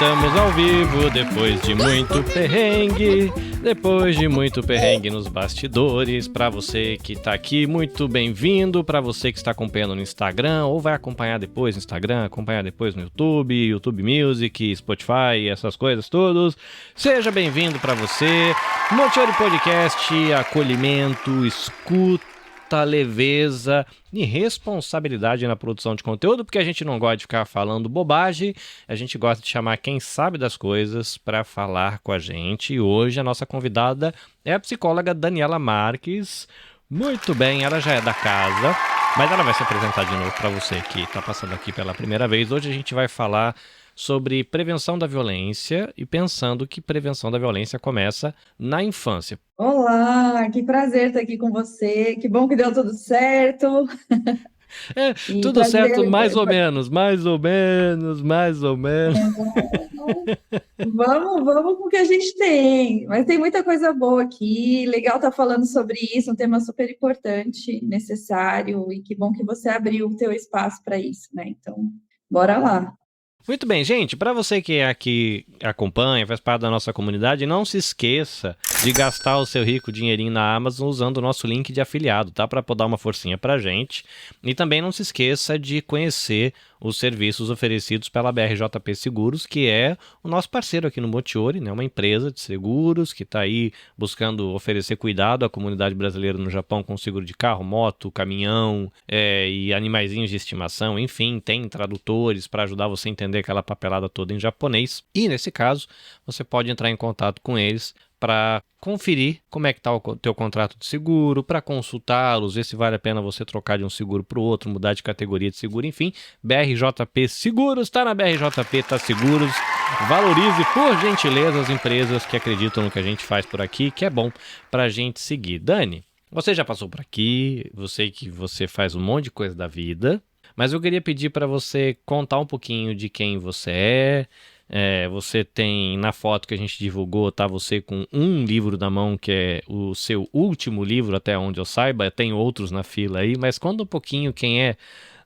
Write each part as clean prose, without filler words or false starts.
Estamos ao vivo depois de muito perrengue nos bastidores. Para você que tá aqui, muito bem-vindo. Para você que está acompanhando no Instagram ou vai acompanhar depois no Instagram, acompanhar depois no YouTube, YouTube Music, Spotify, essas coisas todas. Seja bem-vindo para você. Motiori Podcast, acolhimento, escuta, leveza e responsabilidade na produção de conteúdo, porque a gente não gosta de ficar falando bobagem, a gente gosta de chamar quem sabe das coisas para falar com a gente. E hoje a nossa convidada é a psicóloga Daniela Marques. Muito bem, ela já é da casa, mas ela vai se apresentar de novo para você que está passando aqui pela primeira vez. Hoje a gente vai falar sobre prevenção da violência e pensando que prevenção da violência começa na infância. Olá, que prazer estar aqui com você. Que bom que deu tudo certo. Tudo prazer. certo, mais ou menos. Vamos com o que a gente tem. Mas tem muita coisa boa aqui. Legal estar falando sobre isso, um tema super importante, necessário, e que bom que você abriu o teu espaço para isso, né? Então, bora lá. Muito bem, gente, para você que é aqui acompanha, faz parte da nossa comunidade, não se esqueça de gastar o seu rico dinheirinho na Amazon usando o nosso link de afiliado, tá? Para dar uma forcinha pra gente. E também não se esqueça de conhecer os serviços oferecidos pela BRJP Seguros, que é o nosso parceiro aqui no Motiori, né? Uma empresa de seguros que está aí buscando oferecer cuidado à comunidade brasileira no Japão com seguro de carro, moto, caminhão e animaizinhos de estimação. Enfim, tem tradutores para ajudar você a entender aquela papelada toda em japonês. E nesse caso, você pode entrar em contato com eles para conferir como é que está o teu contrato de seguro, para consultá-los, ver se vale a pena você trocar de um seguro para o outro, mudar de categoria de seguro, enfim. BRJP Seguros, está na BRJP, está seguros. Valorize, por gentileza, as empresas que acreditam no que a gente faz por aqui, que é bom para a gente seguir. Dani, você já passou por aqui, eu sei que você faz um monte de coisa da vida, mas eu queria pedir para você contar um pouquinho de quem você é. Você tem, na foto que a gente divulgou, tá você com um livro na mão, que é o seu último livro, até onde eu saiba, tem outros na fila aí, mas conta um pouquinho quem é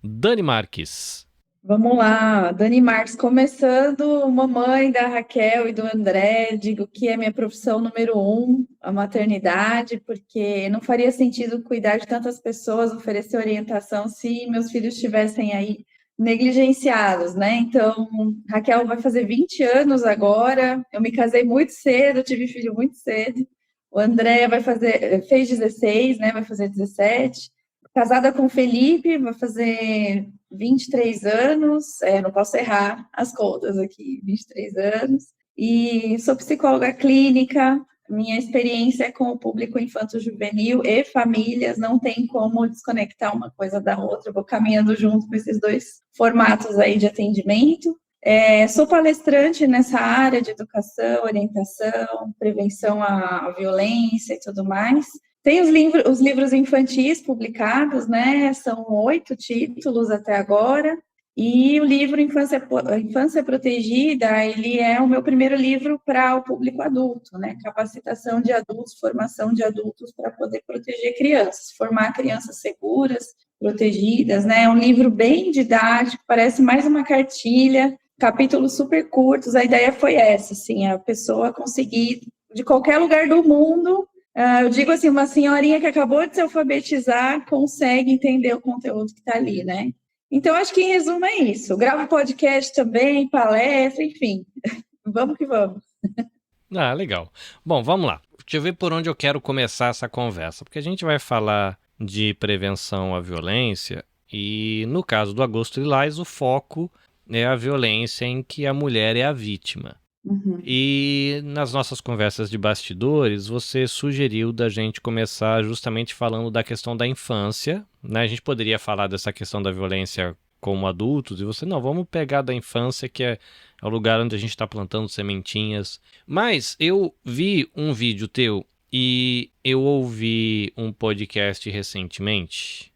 Dani Marques. Vamos lá, Dani Marques, começando, mamãe da Raquel e do André, digo que é minha profissão número 1, a maternidade, porque não faria sentido cuidar de tantas pessoas, oferecer orientação se meus filhos estivessem aí negligenciados, né? Então, Raquel vai fazer 20 anos agora, eu me casei muito cedo, tive filho muito cedo, o André fez 16, né? Vai fazer 17, casada com o Felipe, vai fazer 23 anos, não posso errar as contas aqui, 23 anos, e sou psicóloga clínica. Minha experiência é com o público infanto-juvenil e famílias, não tem como desconectar uma coisa da outra, eu vou caminhando junto com esses dois formatos aí de atendimento. Sou palestrante nessa área de educação, orientação, prevenção à violência e tudo mais. Tem os livros infantis publicados, né? São 8 títulos até agora. E o livro Infância Protegida, ele é o meu primeiro livro para o público adulto, né? Capacitação de adultos, formação de adultos para poder proteger crianças, formar crianças seguras, protegidas, né? É um livro bem didático, parece mais uma cartilha, capítulos super curtos. A ideia foi essa, assim, a pessoa conseguir, de qualquer lugar do mundo, eu digo assim, uma senhorinha que acabou de se alfabetizar consegue entender o conteúdo que está ali, né? Então, acho que em resumo é isso. Eu gravo podcast também, palestra, enfim. Vamos que vamos. Ah, legal. Bom, vamos lá. Deixa eu ver por onde eu quero começar essa conversa, porque a gente vai falar de prevenção à violência e, no caso do Agosto Lilás, o foco é a violência em que a mulher é a vítima. Uhum. E nas nossas conversas de bastidores, você sugeriu da gente começar justamente falando da questão da infância, né? A gente poderia falar dessa questão da violência como adultos, e você, não, vamos pegar da infância, que é o lugar onde a gente está plantando sementinhas. Mas eu vi um vídeo teu e eu ouvi um podcast recentemente,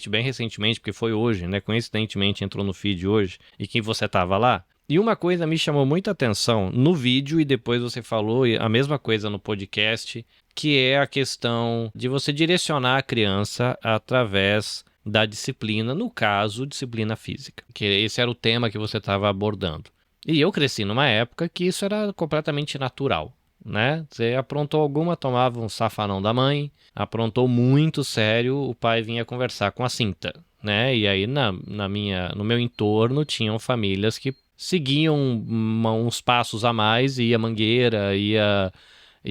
bem recentemente, porque foi hoje, né? Coincidentemente entrou no feed hoje, e que você estava lá. E uma coisa me chamou muita atenção no vídeo, e depois você falou a mesma coisa no podcast, que é a questão de você direcionar a criança através da disciplina, no caso, disciplina física, que esse era o tema que você estava abordando. E eu cresci numa época que isso era completamente natural, né? Você aprontou alguma, tomava um safanão da mãe, aprontou muito sério, o pai vinha conversar com a cinta, né? E aí no meu entorno tinham famílias que seguiam uns passos a mais, ia mangueira, e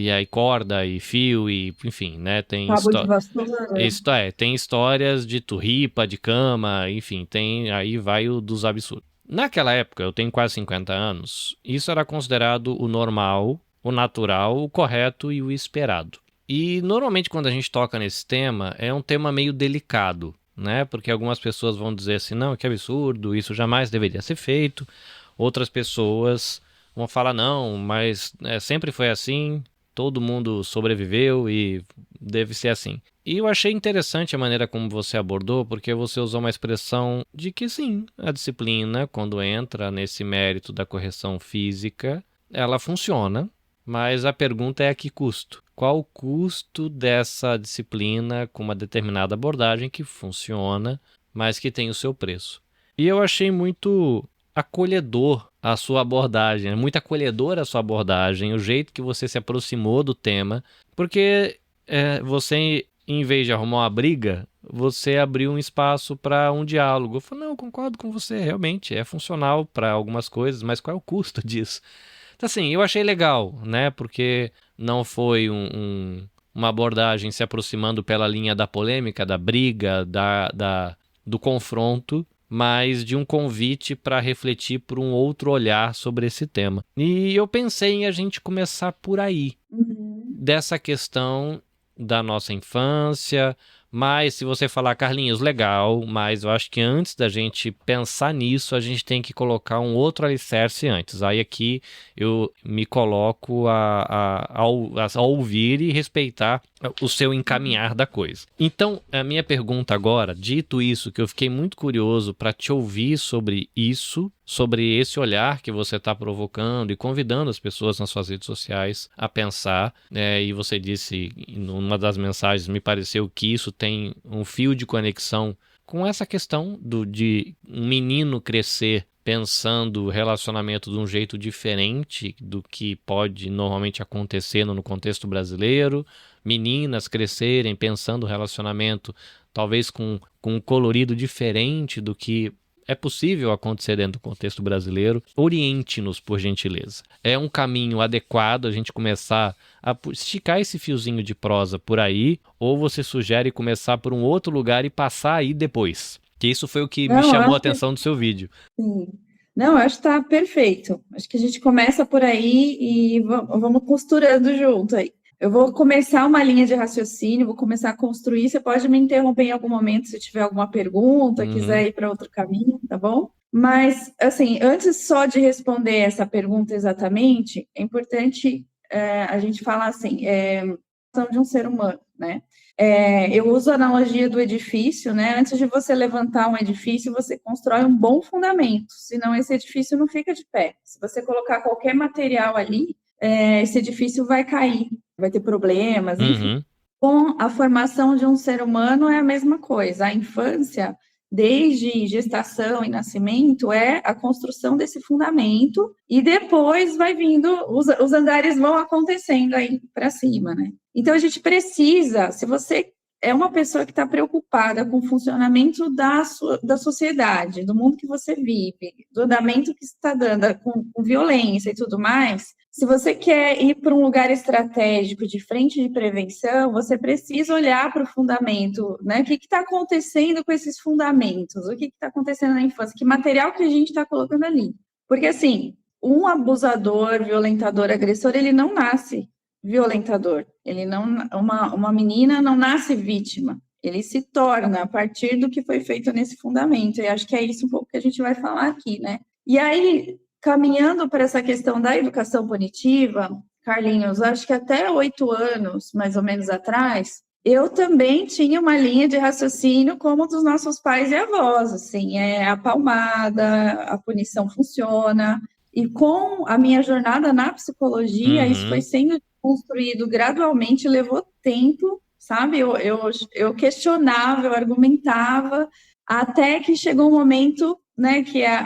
aí corda e fio e enfim, né? Cabo de vassoura. Tem histórias de turripa, de cama, enfim, aí vai o dos absurdos. Naquela época, eu tenho quase 50 anos, isso era considerado o normal, o natural, o correto e o esperado. E normalmente quando a gente toca nesse tema, é um tema meio delicado, né? Porque algumas pessoas vão dizer assim, não, que absurdo, isso jamais deveria ser feito. Outras pessoas vão falar, não, mas sempre foi assim, todo mundo sobreviveu e deve ser assim. E eu achei interessante a maneira como você abordou, porque você usou uma expressão de que sim, a disciplina, quando entra nesse mérito da correção física, ela funciona, mas a pergunta é a que custo? Qual o custo dessa disciplina com uma determinada abordagem que funciona, mas que tem o seu preço? E eu achei muito acolhedor a sua abordagem, muito acolhedora a sua abordagem, o jeito que você se aproximou do tema, porque você, em vez de arrumar uma briga, você abriu um espaço para um diálogo. Eu falei, não, eu concordo com você, realmente, é funcional para algumas coisas, mas qual é o custo disso? Então, assim, eu achei legal, né, porque não foi uma abordagem se aproximando pela linha da polêmica, da briga, do confronto, mas de um convite para refletir por um outro olhar sobre esse tema. E eu pensei em a gente começar por aí, Uhum. dessa questão da nossa infância, mas se você falar, Carlinhos, legal, mas eu acho que antes da gente pensar nisso, a gente tem que colocar um outro alicerce antes. Aí aqui eu me coloco a ouvir e respeitar o seu encaminhar da coisa. Então, a minha pergunta agora, dito isso, que eu fiquei muito curioso para te ouvir sobre isso, sobre esse olhar que você está provocando e convidando as pessoas nas suas redes sociais a pensar, e você disse, numa das mensagens, me pareceu que isso tem um fio de conexão com essa questão de um menino crescer pensando o relacionamento de um jeito diferente do que pode normalmente acontecer no contexto brasileiro, meninas crescerem pensando o relacionamento talvez com um colorido diferente do que é possível acontecer dentro do contexto brasileiro. Oriente-nos, por gentileza. É um caminho adequado a gente começar a esticar esse fiozinho de prosa por aí, ou você sugere começar por um outro lugar e passar aí depois? Que isso foi o que me Não, eu chamou a acho que atenção do seu vídeo. sim. Não, eu acho que tá perfeito. Acho que a gente começa por aí e vamos costurando junto aí. Eu vou começar uma linha de raciocínio, vou começar a construir. Você pode me interromper em algum momento se tiver alguma pergunta, Uhum. quiser ir para outro caminho, tá bom? Mas, assim, antes só de responder essa pergunta exatamente, é importante a gente falar assim, de um ser humano, né? Eu uso a analogia do edifício, né? Antes de você levantar um edifício, você constrói um bom fundamento, senão esse edifício não fica de pé. Se você colocar qualquer material ali, esse edifício vai cair, vai ter problemas, enfim. Uhum. Com a formação de um ser humano é a mesma coisa. A infância, desde gestação e nascimento, é a construção desse fundamento e depois vai vindo, os andares vão acontecendo aí para cima, né? Então a gente precisa, se você é uma pessoa que está preocupada com o funcionamento da sociedade, do mundo que você vive, do andamento que está dando, com violência e tudo mais, se você quer ir para um lugar estratégico de frente de prevenção, você precisa olhar para o fundamento, né? O que está acontecendo com esses fundamentos? O que está acontecendo na infância? Que material que a gente está colocando ali? Porque, assim, um abusador, violentador, agressor, ele não nasce violentador. Ele não, uma menina não nasce vítima. Ele se torna a partir do que foi feito nesse fundamento. E acho que é isso um pouco que a gente vai falar aqui, né? E aí, caminhando para essa questão da educação punitiva, Carlinhos, acho que até 8 anos, mais ou menos atrás, eu também tinha uma linha de raciocínio como dos nossos pais e avós, assim, a palmada, a punição funciona. E com a minha jornada na psicologia, isso foi Uhum. sendo construído gradualmente, levou tempo, sabe? Eu questionava, eu argumentava, até que chegou um momento né, que é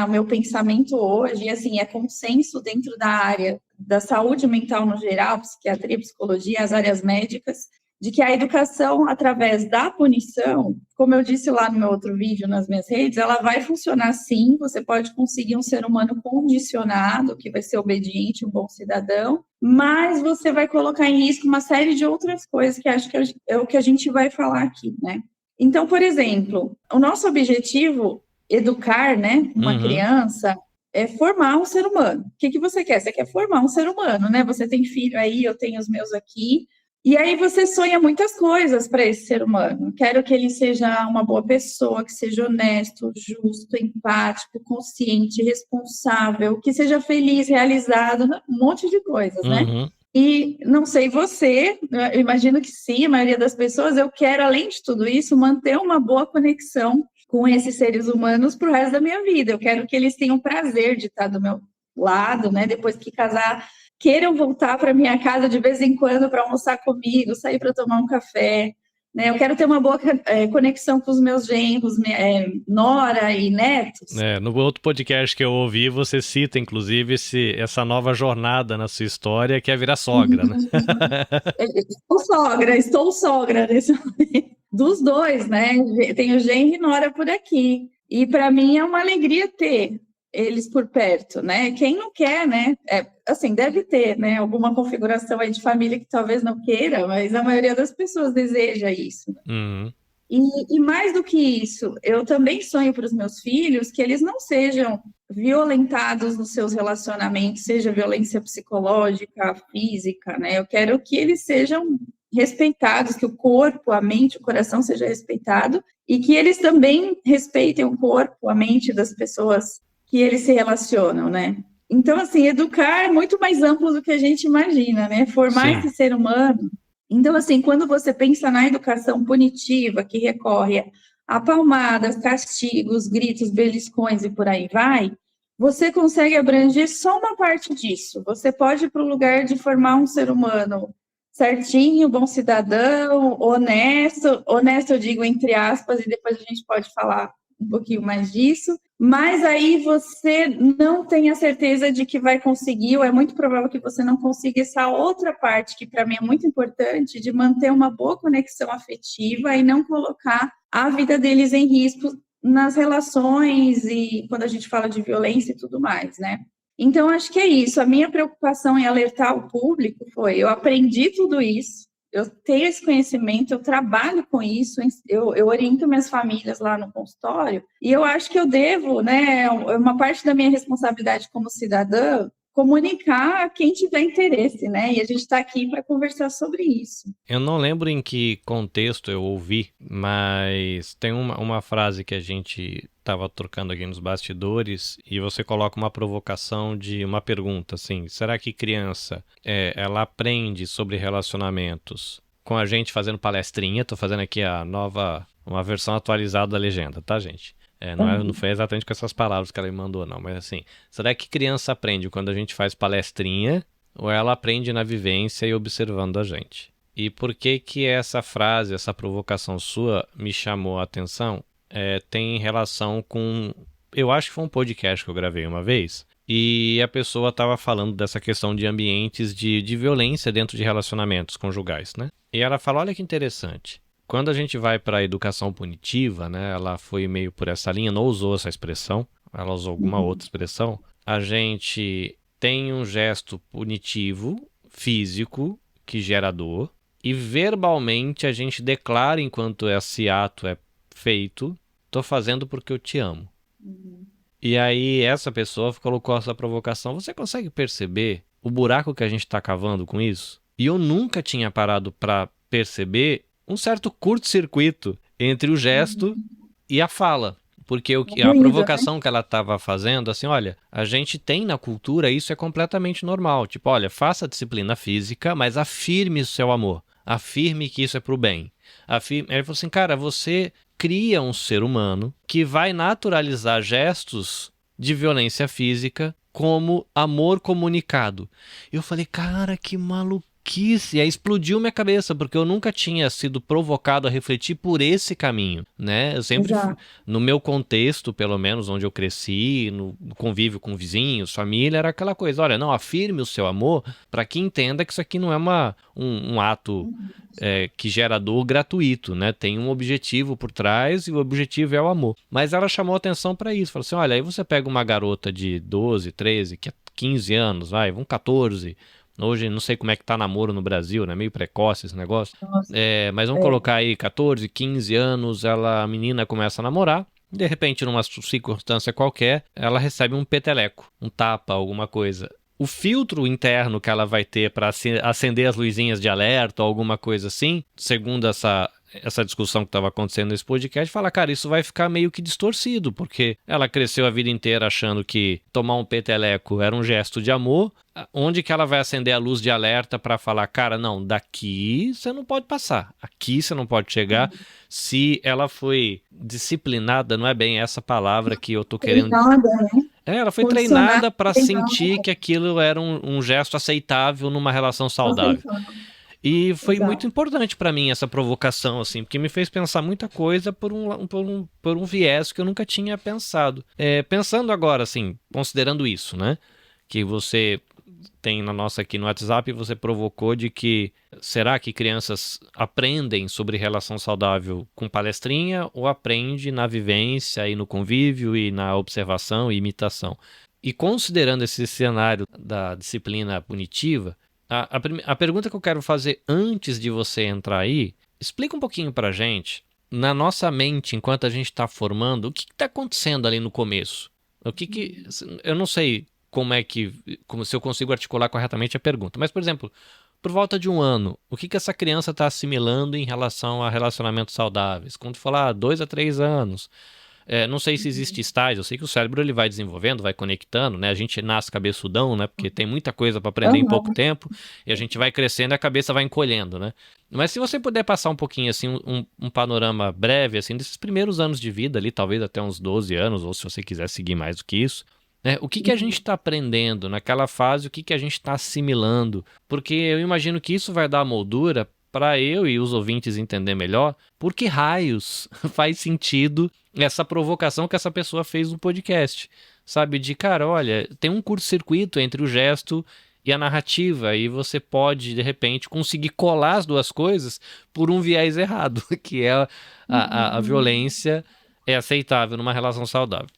o meu pensamento hoje, e assim, é consenso dentro da área da saúde mental no geral, psiquiatria, psicologia, as áreas médicas, de que a educação através da punição, como eu disse lá no meu outro vídeo nas minhas redes, ela vai funcionar sim, você pode conseguir um ser humano condicionado, que vai ser obediente, um bom cidadão, mas você vai colocar em risco uma série de outras coisas que acho que é o que a gente vai falar aqui, né? Então, por exemplo, o nosso objetivo educar, né, uma criança é formar um ser humano. O que você quer? Você quer formar um ser humano, né? Você tem filho aí, eu tenho os meus aqui. E aí você sonha muitas coisas para esse ser humano. Quero que ele seja uma boa pessoa, que seja honesto, justo, empático, consciente, responsável, que seja feliz, realizado, um monte de coisas, né? E não sei você, eu imagino que sim, a maioria das pessoas, eu quero, além de tudo isso, manter uma boa conexão com esses seres humanos para o resto da minha vida. Eu quero que eles tenham prazer de estar do meu lado, né? Depois que casar, queiram voltar para minha casa de vez em quando para almoçar comigo, sair para tomar um café. Né? Eu quero ter uma boa conexão com os meus genros, nora e netos. No outro podcast que eu ouvi, você cita, inclusive, essa nova jornada na sua história, que é virar sogra, né? Estou sogra nesse momento. Dos dois, né? Tenho genro e nora por aqui. E para mim é uma alegria ter eles por perto, né? Quem não quer, né? Assim, deve ter, né? Alguma configuração aí de família que talvez não queira, mas a maioria das pessoas deseja isso. E mais do que isso, eu também sonho para os meus filhos que eles não sejam violentados nos seus relacionamentos, seja violência psicológica, física, né? Eu quero que eles sejam respeitados, que o corpo, a mente, o coração seja respeitado e que eles também respeitem o corpo, a mente das pessoas que eles se relacionam, né? Então, assim, educar é muito mais amplo do que a gente imagina, né? Formar esse ser humano. Então, assim, quando você pensa na educação punitiva, que recorre a palmadas, castigos, gritos, beliscões e por aí vai, você consegue abranger só uma parte disso. Você pode ir para o lugar de formar um ser humano certinho, bom cidadão, honesto eu digo entre aspas, e depois a gente pode falar um pouquinho mais disso, mas aí você não tem a certeza de que vai conseguir, ou é muito provável que você não consiga essa outra parte, que para mim é muito importante, de manter uma boa conexão afetiva e não colocar a vida deles em risco nas relações e quando a gente fala de violência e tudo mais, né? Então, acho que é isso. A minha preocupação em alertar o público foi, eu aprendi tudo isso, eu tenho esse conhecimento, eu trabalho com isso, eu oriento minhas famílias lá no consultório, e eu acho que eu devo, né, uma parte da minha responsabilidade como cidadã, comunicar a quem tiver interesse, né, e a gente está aqui para conversar sobre isso. Eu não lembro em que contexto eu ouvi, mas tem uma frase que a gente estava trocando aqui nos bastidores e você coloca uma provocação de uma pergunta, assim, será que criança, ela aprende sobre relacionamentos com a gente fazendo palestrinha? Tô fazendo aqui uma versão atualizada da legenda, tá, gente? Não foi exatamente com essas palavras que ela me mandou, não, mas assim, será que criança aprende quando a gente faz palestrinha ou ela aprende na vivência e observando a gente? E por que essa frase, essa provocação sua me chamou a atenção? Tem relação com... Eu acho que foi um podcast que eu gravei uma vez e a pessoa estava falando dessa questão de ambientes de violência dentro de relacionamentos conjugais, né? E ela fala, olha que interessante. Quando a gente vai para a educação punitiva, né, ela foi meio por essa linha, não usou essa expressão, ela usou alguma outra expressão, a gente tem um gesto punitivo, físico, que gera dor, e verbalmente a gente declara enquanto esse ato é feito, tô fazendo porque eu te amo. E aí essa pessoa colocou essa provocação, você consegue perceber o buraco que a gente está cavando com isso? E eu nunca tinha parado para perceber um certo curto-circuito entre o gesto e a fala. Porque a provocação que ela estava fazendo, assim, olha, a gente tem na cultura, isso é completamente normal. Tipo, olha, faça disciplina física, mas afirme o seu amor. Afirme que isso é pro bem. Ele falou assim, cara, você cria um ser humano que vai naturalizar gestos de violência física como amor comunicado. Eu falei, cara, que maluquice e aí explodiu minha cabeça, porque eu nunca tinha sido provocado a refletir por esse caminho, né? Eu sempre, Exato. no meu contexto, pelo menos, onde eu cresci, no convívio com vizinhos, família, era aquela coisa, olha, não, afirme o seu amor para que entenda que isso aqui não é um ato que gera dor gratuito, né? Tem um objetivo por trás e o objetivo é o amor. Mas ela chamou atenção para isso, falou assim, olha, aí você pega uma garota de 12, 13, 15 anos, vamos 14. Hoje não sei como é que tá namoro no Brasil, né? Meio precoce esse negócio. Nossa, Mas vamos colocar aí 14, 15 anos, a menina começa a namorar. De repente, numa circunstância qualquer, ela recebe um peteleco, um tapa, alguma coisa. O filtro interno que ela vai ter para acender as luzinhas de alerta ou alguma coisa assim, segundo essa discussão que estava acontecendo nesse podcast, fala, cara, isso vai ficar meio que distorcido, porque ela cresceu a vida inteira achando que tomar um peteleco era um gesto de amor. Onde que ela vai acender a luz de alerta para falar, cara, não, daqui você não pode passar, aqui você não pode chegar. Se ela foi disciplinada, não é bem essa palavra que eu tô querendo... Treinada, né? Ela foi Condicionada, treinada para treinada. sentir que aquilo era um gesto aceitável numa relação saudável. Aceitando. E foi Exato. muito importante para mim essa provocação, assim, porque me fez pensar muita coisa por um viés que eu nunca tinha pensado. Pensando agora, assim, considerando isso, né? Que você tem na nossa aqui no WhatsApp, você provocou de que será que crianças aprendem sobre relação saudável com palestrinha ou aprende na vivência e no convívio e na observação e imitação? E considerando esse cenário da disciplina punitiva, a pergunta que eu quero fazer antes de você entrar aí, explica um pouquinho pra gente, na nossa mente, enquanto a gente está formando, o que está acontecendo ali no começo? Eu não sei se eu consigo articular corretamente a pergunta, mas, por exemplo, por volta de um ano, o que essa criança está assimilando em relação a relacionamentos saudáveis? Quando falar 2 a 3 anos, não sei se existe estágio, eu sei que o cérebro ele vai desenvolvendo, vai conectando, né? A gente nasce cabeçudão, né? Porque tem muita coisa para aprender em pouco tempo, e a gente vai crescendo e a cabeça vai encolhendo, né? Mas se você puder passar um pouquinho, assim, um panorama breve, assim, desses primeiros anos de vida ali, talvez até uns 12 anos, ou se você quiser seguir mais do que isso, né? O que a gente está aprendendo naquela fase, o que a gente está assimilando? Porque eu imagino que isso vai dar a moldura para eu e os ouvintes entender melhor por que raios faz sentido essa provocação que essa pessoa fez no podcast. Sabe, de cara, olha, tem um curto-circuito entre o gesto e a narrativa, e você pode, de repente, conseguir colar as duas coisas por um viés errado, que é a violência é aceitável numa relação saudável.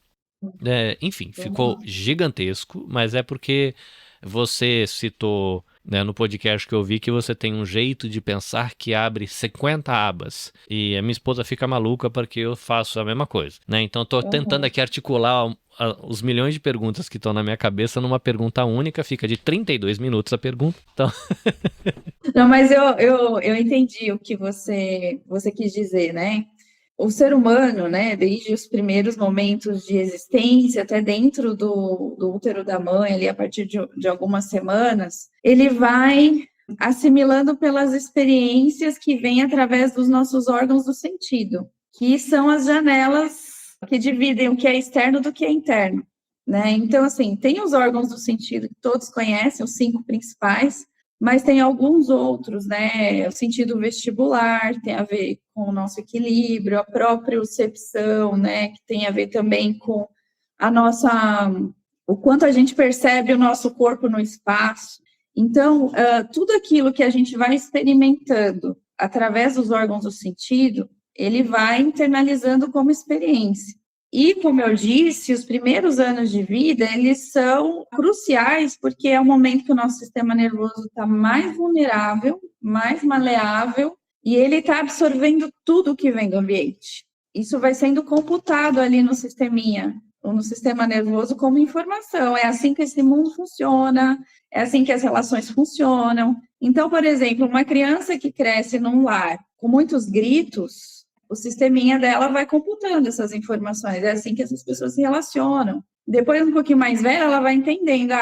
Enfim, ficou gigantesco, mas é porque você citou, né, no podcast que eu vi que você tem um jeito de pensar que abre 50 abas. E a minha esposa fica maluca porque eu faço a mesma coisa, né? Então eu tô tentando aqui articular os milhões de perguntas que estão na minha cabeça numa pergunta única. Fica de 32 minutos a pergunta. Então... Não, mas eu entendi o que você quis dizer, né? O ser humano, né, desde os primeiros momentos de existência, até dentro do útero da mãe, ali a partir de algumas semanas, ele vai assimilando pelas experiências que vêm através dos nossos órgãos do sentido, que são as janelas que dividem o que é externo do que é interno, né? Então, assim, tem os órgãos do sentido que todos conhecem, os 5 principais, mas tem alguns outros, né? O sentido vestibular tem a ver com o nosso equilíbrio, a propriocepção, né? Que tem a ver também com o quanto a gente percebe o nosso corpo no espaço. Então, tudo aquilo que a gente vai experimentando através dos órgãos do sentido, ele vai internalizando como experiência. E, como eu disse, os primeiros anos de vida, eles são cruciais, porque é o momento que o nosso sistema nervoso está mais vulnerável, mais maleável, e ele está absorvendo tudo que vem do ambiente. Isso vai sendo computado ali no sisteminha, ou no sistema nervoso como informação. É assim que esse mundo funciona, é assim que as relações funcionam. Então, por exemplo, uma criança que cresce num lar com muitos gritos, o sisteminha dela vai computando essas informações, é assim que essas pessoas se relacionam. Depois, um pouquinho mais velha, ela vai entendendo,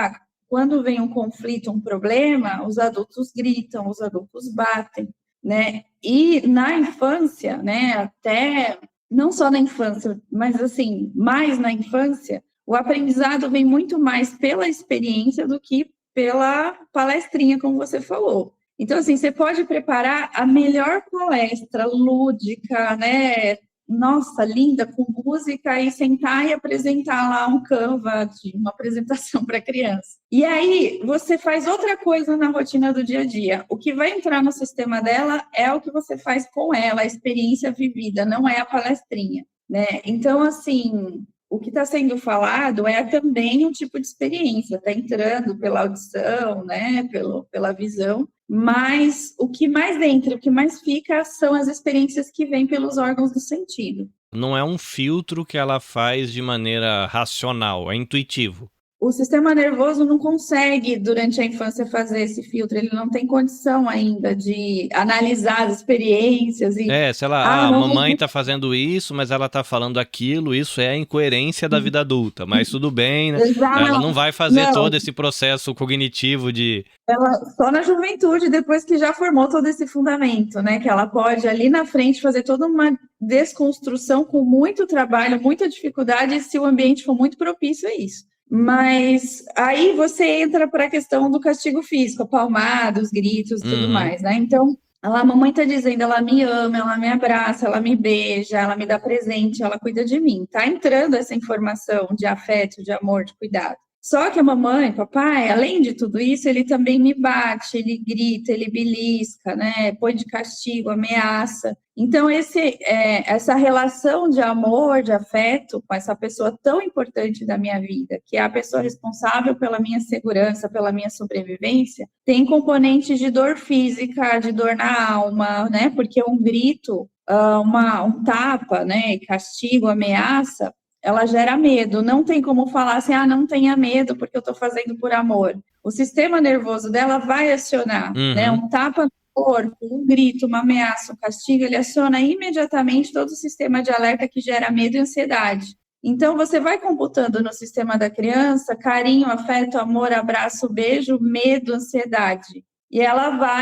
quando vem um conflito, um problema, os adultos gritam, os adultos batem, né? E na infância, né, até, não só na infância, mas assim, mais na infância, o aprendizado vem muito mais pela experiência do que pela palestrinha, como você falou. Então, assim, você pode preparar a melhor palestra lúdica, né? Nossa, linda, com música, e sentar e apresentar lá um Canva de uma apresentação para criança. E aí, você faz outra coisa na rotina do dia a dia. O que vai entrar no sistema dela é o que você faz com ela, a experiência vivida, não é a palestrinha, né? Então, assim, o que está sendo falado é também um tipo de experiência, está entrando pela audição, né, pela visão, mas o que mais entra, o que mais fica são as experiências que vêm pelos órgãos do sentido. Não é um filtro que ela faz de maneira racional, é intuitivo. O sistema nervoso não consegue, durante a infância, fazer esse filtro, ele não tem condição ainda de analisar as experiências e... Se ela, a mamãe tá fazendo isso, mas ela tá falando aquilo, isso é a incoerência da vida adulta, mas tudo bem, né? Ela não vai fazer todo esse processo cognitivo de... Ela, só na juventude, depois que já formou todo esse fundamento, né? Que ela pode, ali na frente, fazer toda uma desconstrução com muito trabalho, muita dificuldade, se o ambiente for muito propício a isso. Mas aí você entra para a questão do castigo físico, a palmada, os gritos e tudo mais, né? Então, a mamãe está dizendo, ela me ama, ela me abraça, ela me beija, ela me dá presente, ela cuida de mim. Tá entrando essa informação de afeto, de amor, de cuidado. Só que a mamãe, papai, além de tudo isso, ele também me bate, ele grita, ele belisca, né? Põe de castigo, ameaça. Então, essa relação de amor, de afeto com essa pessoa tão importante da minha vida, que é a pessoa responsável pela minha segurança, pela minha sobrevivência, tem componentes de dor física, de dor na alma, né? Porque um grito, um tapa, né? Castigo, ameaça, ela gera medo. Não tem como falar assim, não tenha medo porque eu estou fazendo por amor. O sistema nervoso dela vai acionar, né? Um tapa no corpo, um grito, uma ameaça, um castigo, ele aciona imediatamente todo o sistema de alerta que gera medo e ansiedade. Então, você vai computando no sistema da criança carinho, afeto, amor, abraço, beijo, medo, ansiedade. E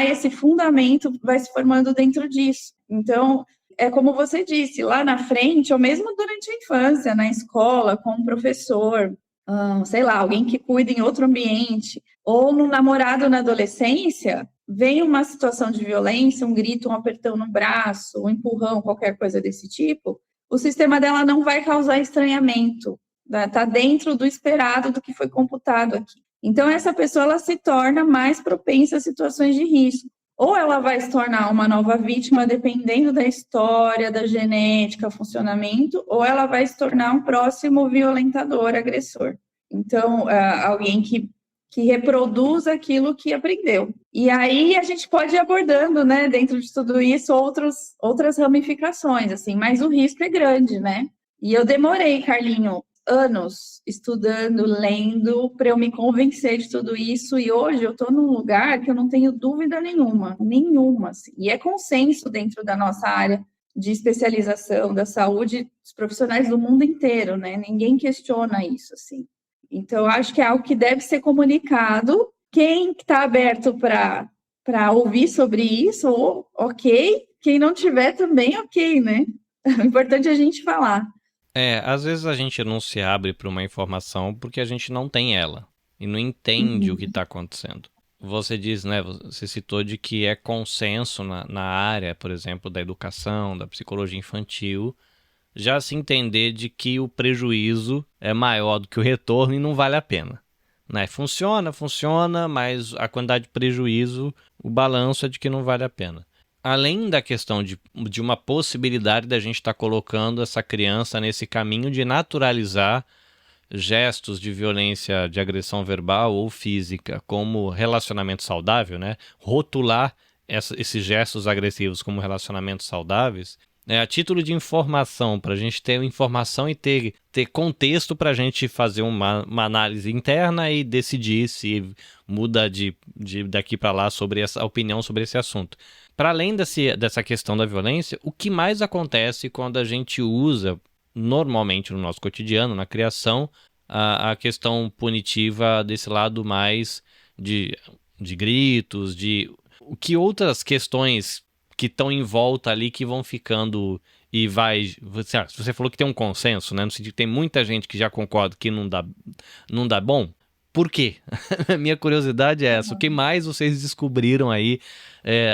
esse fundamento vai se formando dentro disso. Então, é como você disse, lá na frente, ou mesmo durante a infância, na escola, com um professor, sei lá, alguém que cuida em outro ambiente, ou no namorado na adolescência, vem uma situação de violência, um grito, um apertão no braço, um empurrão, qualquer coisa desse tipo, o sistema dela não vai causar estranhamento, está dentro do esperado do que foi computado aqui. Então, essa pessoa ela se torna mais propensa a situações de risco. Ou ela vai se tornar uma nova vítima, dependendo da história, da genética, funcionamento, ou ela vai se tornar um próximo violentador, agressor. Então, alguém que reproduz aquilo que aprendeu. E aí a gente pode ir abordando, né, dentro de tudo isso, outras ramificações, assim, mas o risco é grande, né? E eu demorei, Carlinho, anos estudando, lendo, para eu me convencer de tudo isso, e hoje eu estou num lugar que eu não tenho dúvida nenhuma, assim. E é consenso dentro da nossa área de especialização da saúde, dos profissionais do mundo inteiro, né? Ninguém questiona isso, assim. Então, acho que é algo que deve ser comunicado. Quem está aberto para ouvir sobre isso, ok. Quem não tiver também, ok, né? O importante é a gente falar. Às vezes a gente não se abre para uma informação porque a gente não tem ela e não entende o que está acontecendo. Você diz, né? Você citou de que é consenso na área, por exemplo, da educação, da psicologia infantil, já se entender de que o prejuízo é maior do que o retorno e não vale a pena. Né? Funciona, mas a quantidade de prejuízo, o balanço é de que não vale a pena. Além da questão de uma possibilidade da gente estar colocando essa criança nesse caminho de naturalizar gestos de violência, de agressão verbal ou física como relacionamento saudável, né? Rotular esses gestos agressivos como relacionamentos saudáveis, a título de informação, para a gente ter informação e ter contexto para a gente fazer uma análise interna e decidir se muda daqui para lá sobre essa opinião sobre esse assunto. Para além dessa questão da violência, o que mais acontece quando a gente usa, normalmente no nosso cotidiano, na criação, a questão punitiva desse lado mais de gritos, o que outras questões que estão em volta ali que vão ficando e vai... Você falou que tem um consenso, né? No sentido que tem muita gente que já concorda que não dá bom. Por quê? Minha curiosidade é essa. O que mais vocês descobriram aí,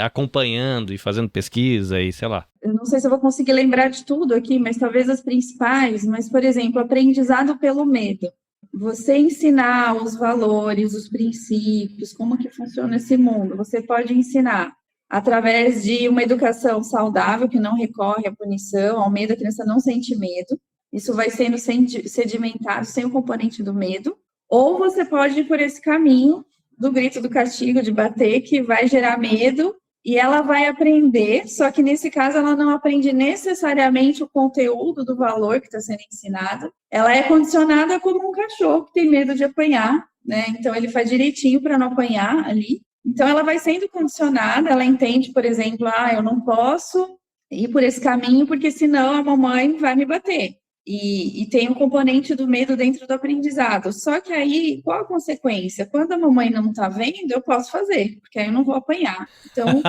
acompanhando e fazendo pesquisa e sei lá? Eu não sei se eu vou conseguir lembrar de tudo aqui, mas talvez as principais. Mas, por exemplo, aprendizado pelo medo. Você ensinar os valores, os princípios, como que funciona esse mundo. Você pode ensinar através de uma educação saudável, que não recorre à punição, ao medo, a criança não sente medo. Isso vai sendo sedimentado sem o componente do medo. Ou você pode ir por esse caminho do grito do castigo, de bater, que vai gerar medo, e ela vai aprender, só que nesse caso ela não aprende necessariamente o conteúdo do valor que está sendo ensinado, ela é condicionada como um cachorro que tem medo de apanhar, né? Então ele faz direitinho para não apanhar ali. Então ela vai sendo condicionada, ela entende, por exemplo, eu não posso ir por esse caminho porque senão a mamãe vai me bater. E tem um componente do medo dentro do aprendizado. Só que aí, qual a consequência? Quando a mamãe não está vendo, eu posso fazer, porque aí eu não vou apanhar. Então,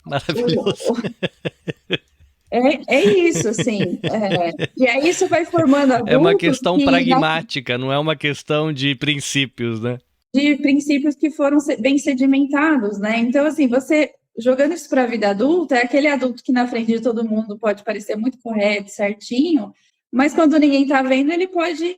Maravilhoso. É isso, assim. E aí isso vai formando adultos. É uma questão pragmática, não é uma questão de princípios, né? De princípios que foram bem sedimentados, né? Então, assim, você jogando isso para a vida adulta, é aquele adulto que na frente de todo mundo pode parecer muito correto, certinho, mas quando ninguém está vendo, ele pode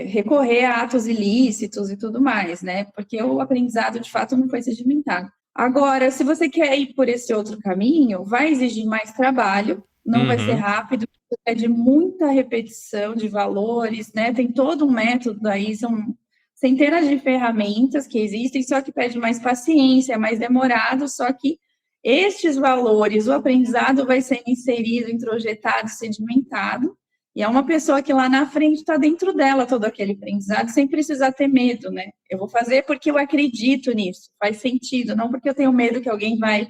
recorrer a atos ilícitos e tudo mais, né? Porque o aprendizado, de fato, não foi sedimentado. Agora, se você quer ir por esse outro caminho, vai exigir mais trabalho, não vai ser rápido, é de muita repetição de valores, né? Tem todo um método aí, são centenas de ferramentas que existem, só que pede mais paciência, é mais demorado, só que estes valores, o aprendizado vai sendo inserido, introjetado, sedimentado, e é uma pessoa que lá na frente está dentro dela todo aquele aprendizado, sem precisar ter medo, né? Eu vou fazer porque eu acredito nisso, faz sentido, não porque eu tenho medo que alguém vai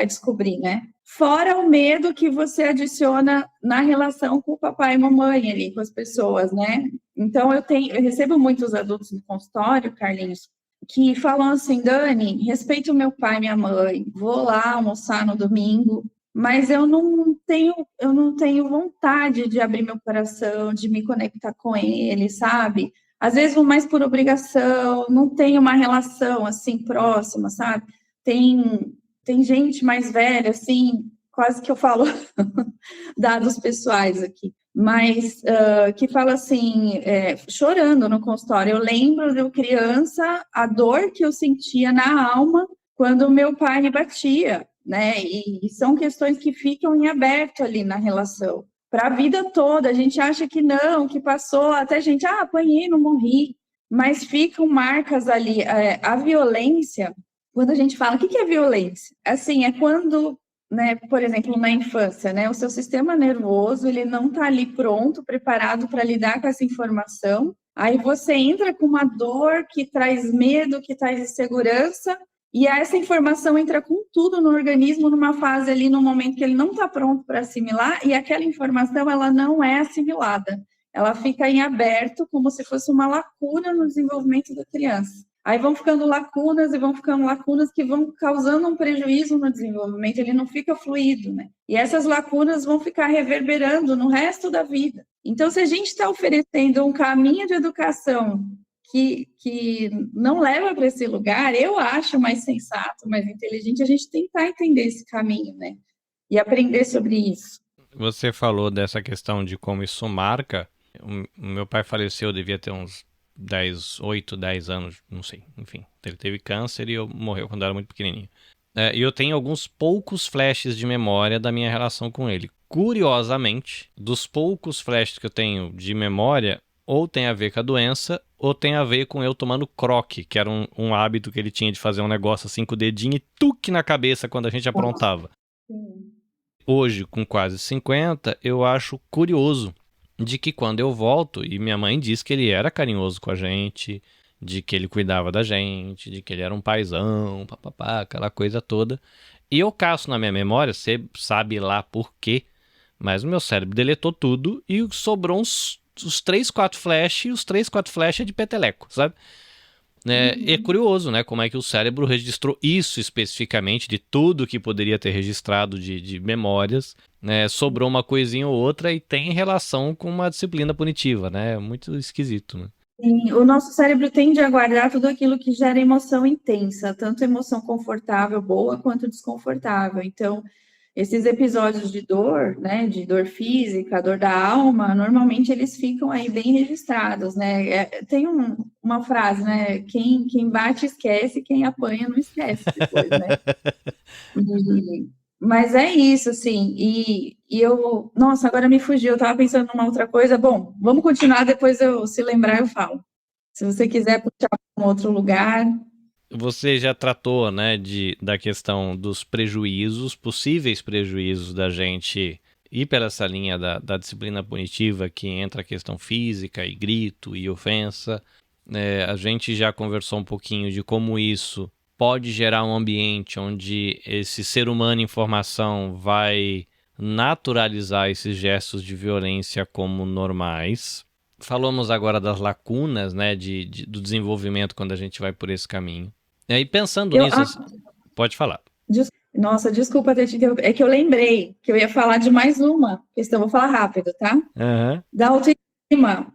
descobrir, né? Fora o medo que você adiciona na relação com o papai e mamãe ali, com as pessoas, né? Então, eu recebo muitos adultos no consultório, Carlinhos, que falam assim, Dani, respeito o meu pai e minha mãe, vou lá almoçar no domingo, mas eu não tenho vontade de abrir meu coração, de me conectar com ele, sabe? Às vezes vou mais por obrigação, não tenho uma relação assim próxima, sabe? Tem gente mais velha, assim, quase que eu falo dados pessoais aqui, mas que fala assim, chorando no consultório. Eu lembro de eu criança, a dor que eu sentia na alma quando meu pai me batia, né? E são questões que ficam em aberto ali na relação. Para a vida toda, a gente acha que não, que passou, até a gente, apanhei, não morri, mas ficam marcas ali. A violência, quando a gente fala, o que é violência? Assim, é quando, né, por exemplo, na infância, né, o seu sistema nervoso, ele não está ali pronto, preparado para lidar com essa informação, aí você entra com uma dor que traz medo, que traz insegurança, e essa informação entra com tudo no organismo, numa fase ali, num momento que ele não está pronto para assimilar, e aquela informação, ela não é assimilada, ela fica em aberto, como se fosse uma lacuna no desenvolvimento da criança. Aí vão ficando lacunas e vão ficando lacunas que vão causando um prejuízo no desenvolvimento, ele não fica fluido, né? E essas lacunas vão ficar reverberando no resto da vida. Então, se a gente está oferecendo um caminho de educação que não leva para esse lugar, eu acho mais sensato, mais inteligente a gente tentar entender esse caminho, né? E aprender sobre isso. Você falou dessa questão de como isso marca. O meu pai faleceu, devia ter uns 8, 10 anos, não sei, enfim. Ele teve câncer e morreu quando eu era muito pequenininho. E eu tenho alguns poucos flashes de memória da minha relação com ele. Curiosamente, dos poucos flashes que eu tenho de memória, ou tem a ver com a doença, ou tem a ver com eu tomando croque, que era um hábito que ele tinha de fazer um negócio assim com o dedinho e tuque na cabeça quando a gente aprontava. Hoje, com quase 50, eu acho curioso de que quando eu volto, e minha mãe diz que ele era carinhoso com a gente, de que ele cuidava da gente, de que ele era um paizão, papapá, aquela coisa toda. E eu caço na minha memória, você sabe lá por quê, mas o meu cérebro deletou tudo e sobrou uns 3, 4 flash, e os 3, 4 flash é de peteleco, sabe? É curioso, né, como é que o cérebro registrou isso especificamente, de tudo que poderia ter registrado de memórias, né, sobrou uma coisinha ou outra e tem relação com uma disciplina punitiva, né, muito esquisito, né? E o nosso cérebro tende a guardar tudo aquilo que gera emoção intensa, tanto emoção confortável, boa, quanto desconfortável. Então, esses episódios de dor, né, de dor física, dor da alma, normalmente eles ficam aí bem registrados, né? Tem uma frase, né? Quem bate esquece, quem apanha não esquece depois, né? Mas é isso, assim, nossa, agora me fugiu, eu estava pensando numa outra coisa. Bom, vamos continuar, depois se lembrar eu falo. Se você quiser puxar para um outro lugar. Você já tratou, né, da questão dos prejuízos, possíveis prejuízos da gente ir pela essa linha da disciplina punitiva, que entra a questão física e grito e ofensa. A gente já conversou um pouquinho de como isso pode gerar um ambiente onde esse ser humano em formação vai naturalizar esses gestos de violência como normais. Falamos agora das lacunas, né, do desenvolvimento quando a gente vai por esse caminho. E aí, pensando nisso, pode falar. Nossa, desculpa ter te interrompido. É que eu lembrei que eu ia falar de mais uma questão, vou falar rápido, tá? Da autoestima.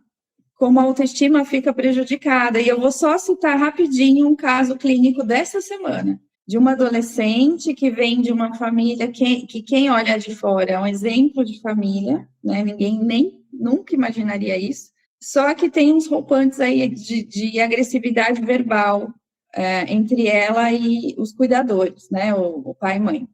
Como a autoestima fica prejudicada. E eu vou só citar rapidinho um caso clínico dessa semana, de uma adolescente que vem de uma família que quem olha de fora é um exemplo de família, né? Ninguém nem nunca imaginaria isso. Só que tem uns rompantes aí de agressividade verbal entre ela e os cuidadores, né? O pai e mãe.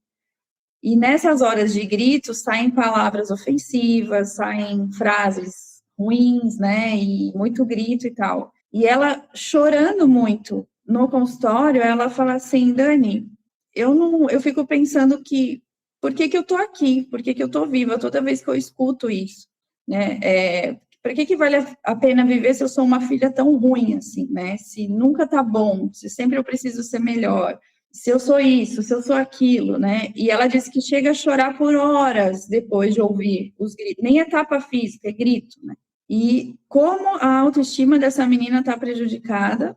E nessas horas de grito saem palavras ofensivas, saem frases ruins, né? E muito grito e tal. E ela chorando muito no consultório, ela fala assim, Dani, eu fico pensando que por que eu tô aqui? Por que eu tô viva toda vez que eu escuto isso, né? Para que vale a pena viver se eu sou uma filha tão ruim assim, né? Se nunca tá bom, se sempre eu preciso ser melhor, se eu sou isso, se eu sou aquilo, né? E ela disse que chega a chorar por horas depois de ouvir os gritos. Nem etapa física, é grito, né? E como a autoestima dessa menina está prejudicada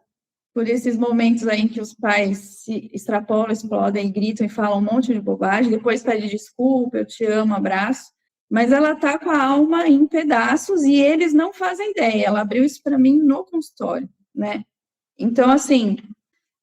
por esses momentos aí em que os pais se extrapolam, explodem, gritam e falam um monte de bobagem, depois pede desculpa, eu te amo, abraço. Mas ela tá com a alma em pedaços e eles não fazem ideia. Ela abriu isso para mim no consultório, né? Então, assim,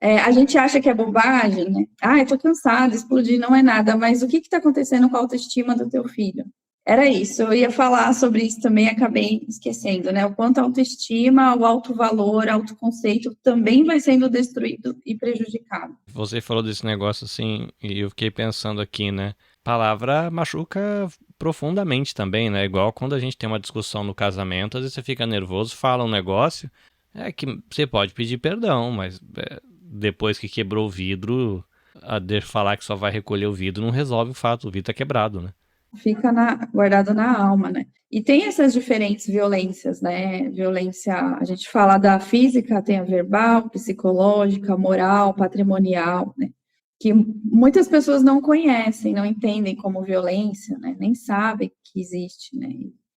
a gente acha que é bobagem, né? Eu tô cansada, explodir não é nada, mas o que está acontecendo com a autoestima do teu filho? Era isso, eu ia falar sobre isso também, acabei esquecendo, né? O quanto a autoestima, o autovalor, autoconceito também vai sendo destruído e prejudicado. Você falou desse negócio assim, e eu fiquei pensando aqui, né? Palavra machuca profundamente também, né? Igual quando a gente tem uma discussão no casamento, às vezes você fica nervoso, fala um negócio, que você pode pedir perdão, mas depois que quebrou o vidro, falar que só vai recolher o vidro não resolve o fato, o vidro tá quebrado, né? Fica guardado na alma, né? E tem essas diferentes violências, né? Violência, a gente fala da física, tem a verbal, psicológica, moral, patrimonial, né? Que muitas pessoas não conhecem, não entendem como violência, né? Nem sabem que existe, né?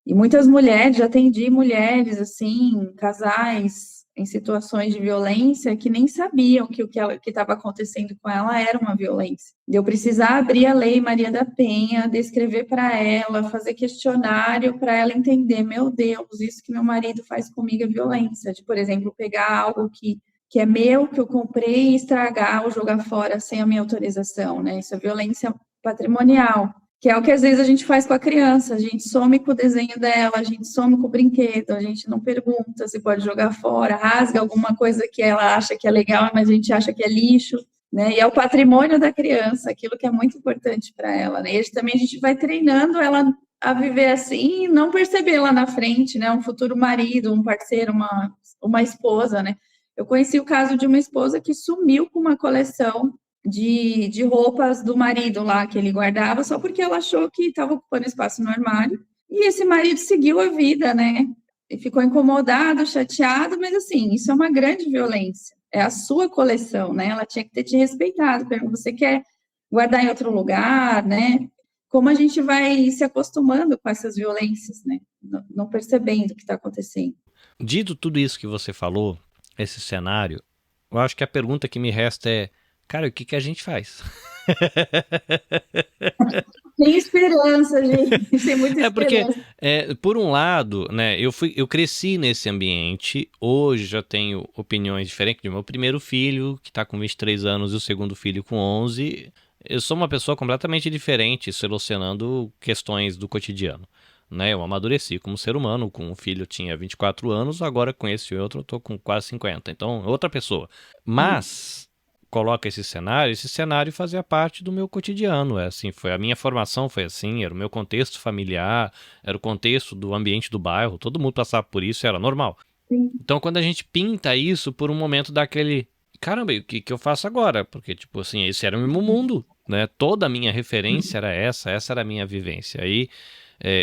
E muitas mulheres, já atendi mulheres, assim, casais em situações de violência que nem sabiam que o que estava acontecendo com ela era uma violência. Eu precisar abrir a Lei Maria da Penha, descrever para ela, fazer questionário para ela entender, meu Deus, isso que meu marido faz comigo é violência. De, por exemplo, pegar algo que é meu, que eu comprei e estragar ou jogar fora sem a minha autorização, né? Isso é violência patrimonial. Que é o que às vezes a gente faz com a criança, a gente some com o desenho dela, a gente some com o brinquedo, a gente não pergunta se pode jogar fora, rasga alguma coisa que ela acha que é legal, mas a gente acha que é lixo, né? E é o patrimônio da criança, aquilo que é muito importante para ela, né? E também a gente vai treinando ela a viver assim e não perceber lá na frente, né? Um futuro marido, um parceiro, uma esposa, né? Eu conheci o caso de uma esposa que sumiu com uma coleção de roupas do marido lá que ele guardava, só porque ela achou que estava ocupando espaço no armário. E esse marido seguiu a vida, né? E ficou incomodado, chateado, mas assim, isso é uma grande violência. É a sua coleção, né? Ela tinha que ter te respeitado. Você quer guardar em outro lugar, né? Como a gente vai se acostumando com essas violências, né? Não percebendo o que está acontecendo. Dito tudo isso que você falou, esse cenário, eu acho que a pergunta que me resta é, cara, o que a gente faz? Tem esperança, gente. Tem muita É porque, esperança. por um lado, né, eu cresci nesse ambiente, hoje já tenho opiniões diferentes do meu primeiro filho, que está com 23 anos, e o segundo filho com 11. Eu sou uma pessoa completamente diferente, solucionando questões do cotidiano. Né, eu amadureci como ser humano, com um filho eu tinha 24 anos, agora com esse outro eu tô com quase 50, então outra pessoa. Mas coloca esse cenário fazia parte do meu cotidiano, é assim, foi a minha formação foi assim, era o meu contexto familiar, era o contexto do ambiente do bairro, todo mundo passava por isso, era normal. Sim. Então quando a gente pinta isso por um momento daquele, caramba, e o que eu faço agora? Porque tipo assim, esse era o meu mundo, né? Toda a minha referência era essa era a minha vivência. Aí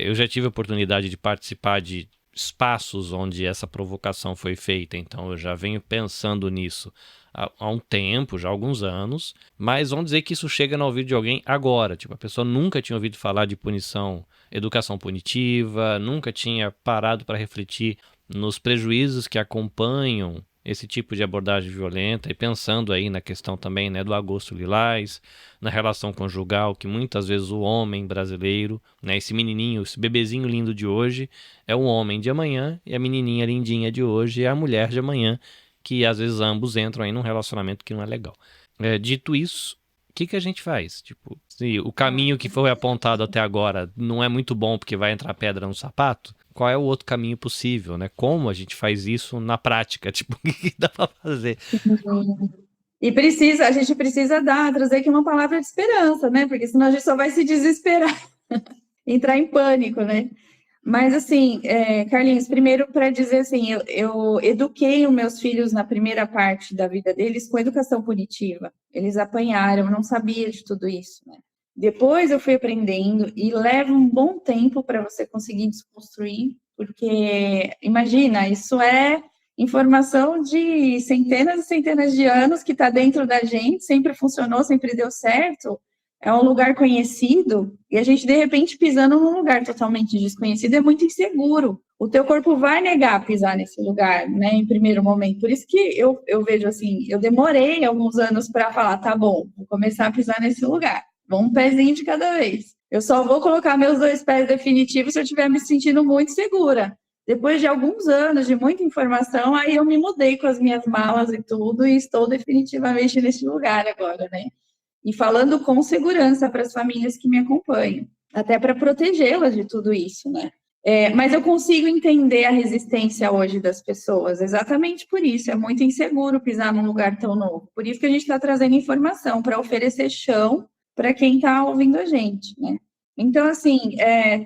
eu já tive a oportunidade de participar de espaços onde essa provocação foi feita, então eu já venho pensando nisso há um tempo, já há alguns anos, mas vamos dizer que isso chega no ouvido de alguém agora, tipo, a pessoa nunca tinha ouvido falar de punição, educação punitiva, nunca tinha parado para refletir nos prejuízos que acompanham esse tipo de abordagem violenta e pensando aí na questão também, né, do agosto lilás, na relação conjugal, que muitas vezes o homem brasileiro, né, esse menininho, esse bebezinho lindo de hoje é o homem de amanhã e a menininha lindinha de hoje é a mulher de amanhã, que às vezes ambos entram aí num relacionamento que não é legal. Dito isso, o que a gente faz? Tipo, se o caminho que foi apontado até agora não é muito bom porque vai entrar pedra no sapato, qual é o outro caminho possível, né? Como a gente faz isso na prática? Tipo, o que dá pra fazer? E a gente precisa trazer aqui uma palavra de esperança, né? Porque senão a gente só vai se desesperar, entrar em pânico, né? Mas, assim, Carlinhos, primeiro para dizer assim, eu eduquei os meus filhos na primeira parte da vida deles com educação punitiva. Eles apanharam, eu não sabia de tudo isso, né? Depois eu fui aprendendo e leva um bom tempo para você conseguir desconstruir, porque, imagina, isso é informação de centenas e centenas de anos que está dentro da gente, sempre funcionou, sempre deu certo, é um lugar conhecido, e a gente, de repente, pisando num lugar totalmente desconhecido, é muito inseguro. O teu corpo vai negar pisar nesse lugar, né, em primeiro momento. Por isso que eu vejo assim, eu demorei alguns anos para falar, tá bom, vou começar a pisar nesse lugar. Vou um pezinho de cada vez. Eu só vou colocar meus 2 pés definitivos se eu estiver me sentindo muito segura. Depois de alguns anos de muita informação, aí eu me mudei com as minhas malas e tudo, e estou definitivamente nesse lugar agora, né? E falando com segurança para as famílias que me acompanham, até para protegê-las de tudo isso, né? Mas eu consigo entender a resistência hoje das pessoas, exatamente por isso, é muito inseguro pisar num lugar tão novo. Por isso que a gente está trazendo informação para oferecer chão para quem está ouvindo a gente, né? Então, assim,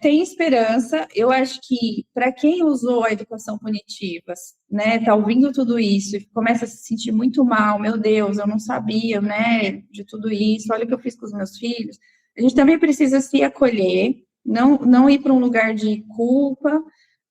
tem esperança. Eu acho que para quem usou a educação punitiva, né, tá ouvindo tudo isso e começa a se sentir muito mal, meu Deus, eu não sabia, né, de tudo isso, olha o que eu fiz com os meus filhos. A gente também precisa se acolher, não ir para um lugar de culpa,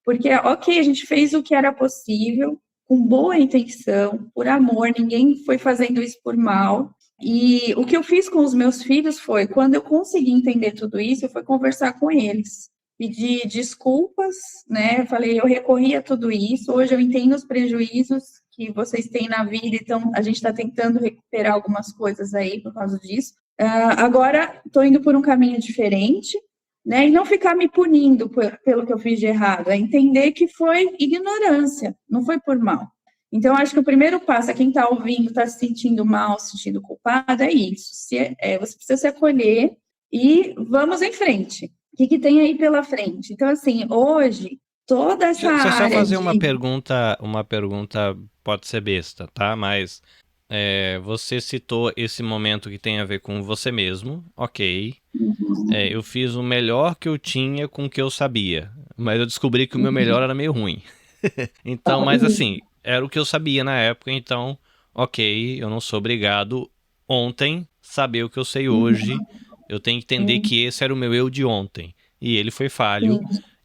porque, ok, a gente fez o que era possível, com boa intenção, por amor, ninguém foi fazendo isso por mal. E o que eu fiz com os meus filhos foi, quando eu consegui entender tudo isso, foi conversar com eles, pedir desculpas, né? Eu falei, eu recorri a tudo isso, hoje eu entendo os prejuízos que vocês têm na vida, então a gente está tentando recuperar algumas coisas aí por causa disso. Agora, estou indo por um caminho diferente, né? E não ficar me punindo pelo que eu fiz de errado, é entender que foi ignorância, não foi por mal. Então, acho que o primeiro passo, quem está ouvindo, está se sentindo mal, se sentindo culpado, é isso. Você precisa se acolher e vamos em frente. O que tem aí pela frente? Então, assim, hoje, toda essa Deixa eu só área fazer de... uma pergunta pode ser besta, tá? Mas você citou esse momento que tem a ver com você mesmo, ok. Eu fiz o melhor que eu tinha com o que eu sabia, mas eu descobri que o meu melhor era meio ruim. Então, mas assim, era o que eu sabia na época, então, ok, eu não sou obrigado ontem saber o que eu sei hoje. Eu tenho que entender que esse era o meu eu de ontem. E ele foi falho.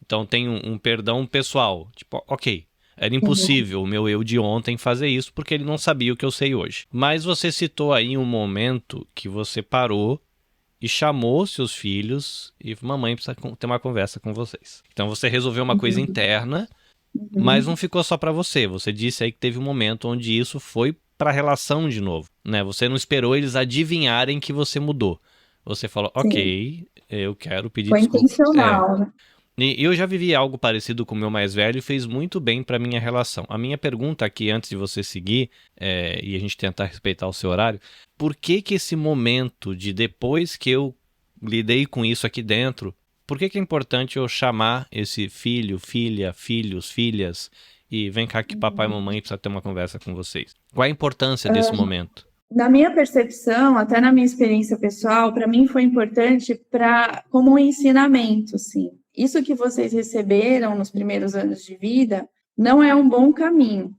Então tem um perdão pessoal. Tipo, ok, era impossível o meu eu de ontem fazer isso porque ele não sabia o que eu sei hoje. Mas você citou aí um momento que você parou e chamou seus filhos e mamãe precisa ter uma conversa com vocês. Então você resolveu uma coisa interna, mas não ficou só para você. Você disse aí que teve um momento onde isso foi para a relação de novo, né? Você não esperou eles adivinharem que você mudou. Você falou, Sim, ok, eu quero pedir foi desculpas. intencional, né? E eu já vivi algo parecido com o meu mais velho e fez muito bem para minha relação. A minha pergunta aqui, antes de você seguir, e a gente tentar respeitar o seu horário, por que que esse momento de depois que eu lidei com isso aqui dentro, por que que é importante eu chamar esse filho, filha, filhos, filhas e vem cá que papai e mamãe precisa ter uma conversa com vocês? Qual é a importância desse momento? Na minha percepção, até na minha experiência pessoal, para mim foi importante como um ensinamento, assim. Isso que vocês receberam nos primeiros anos de vida não é um bom caminho.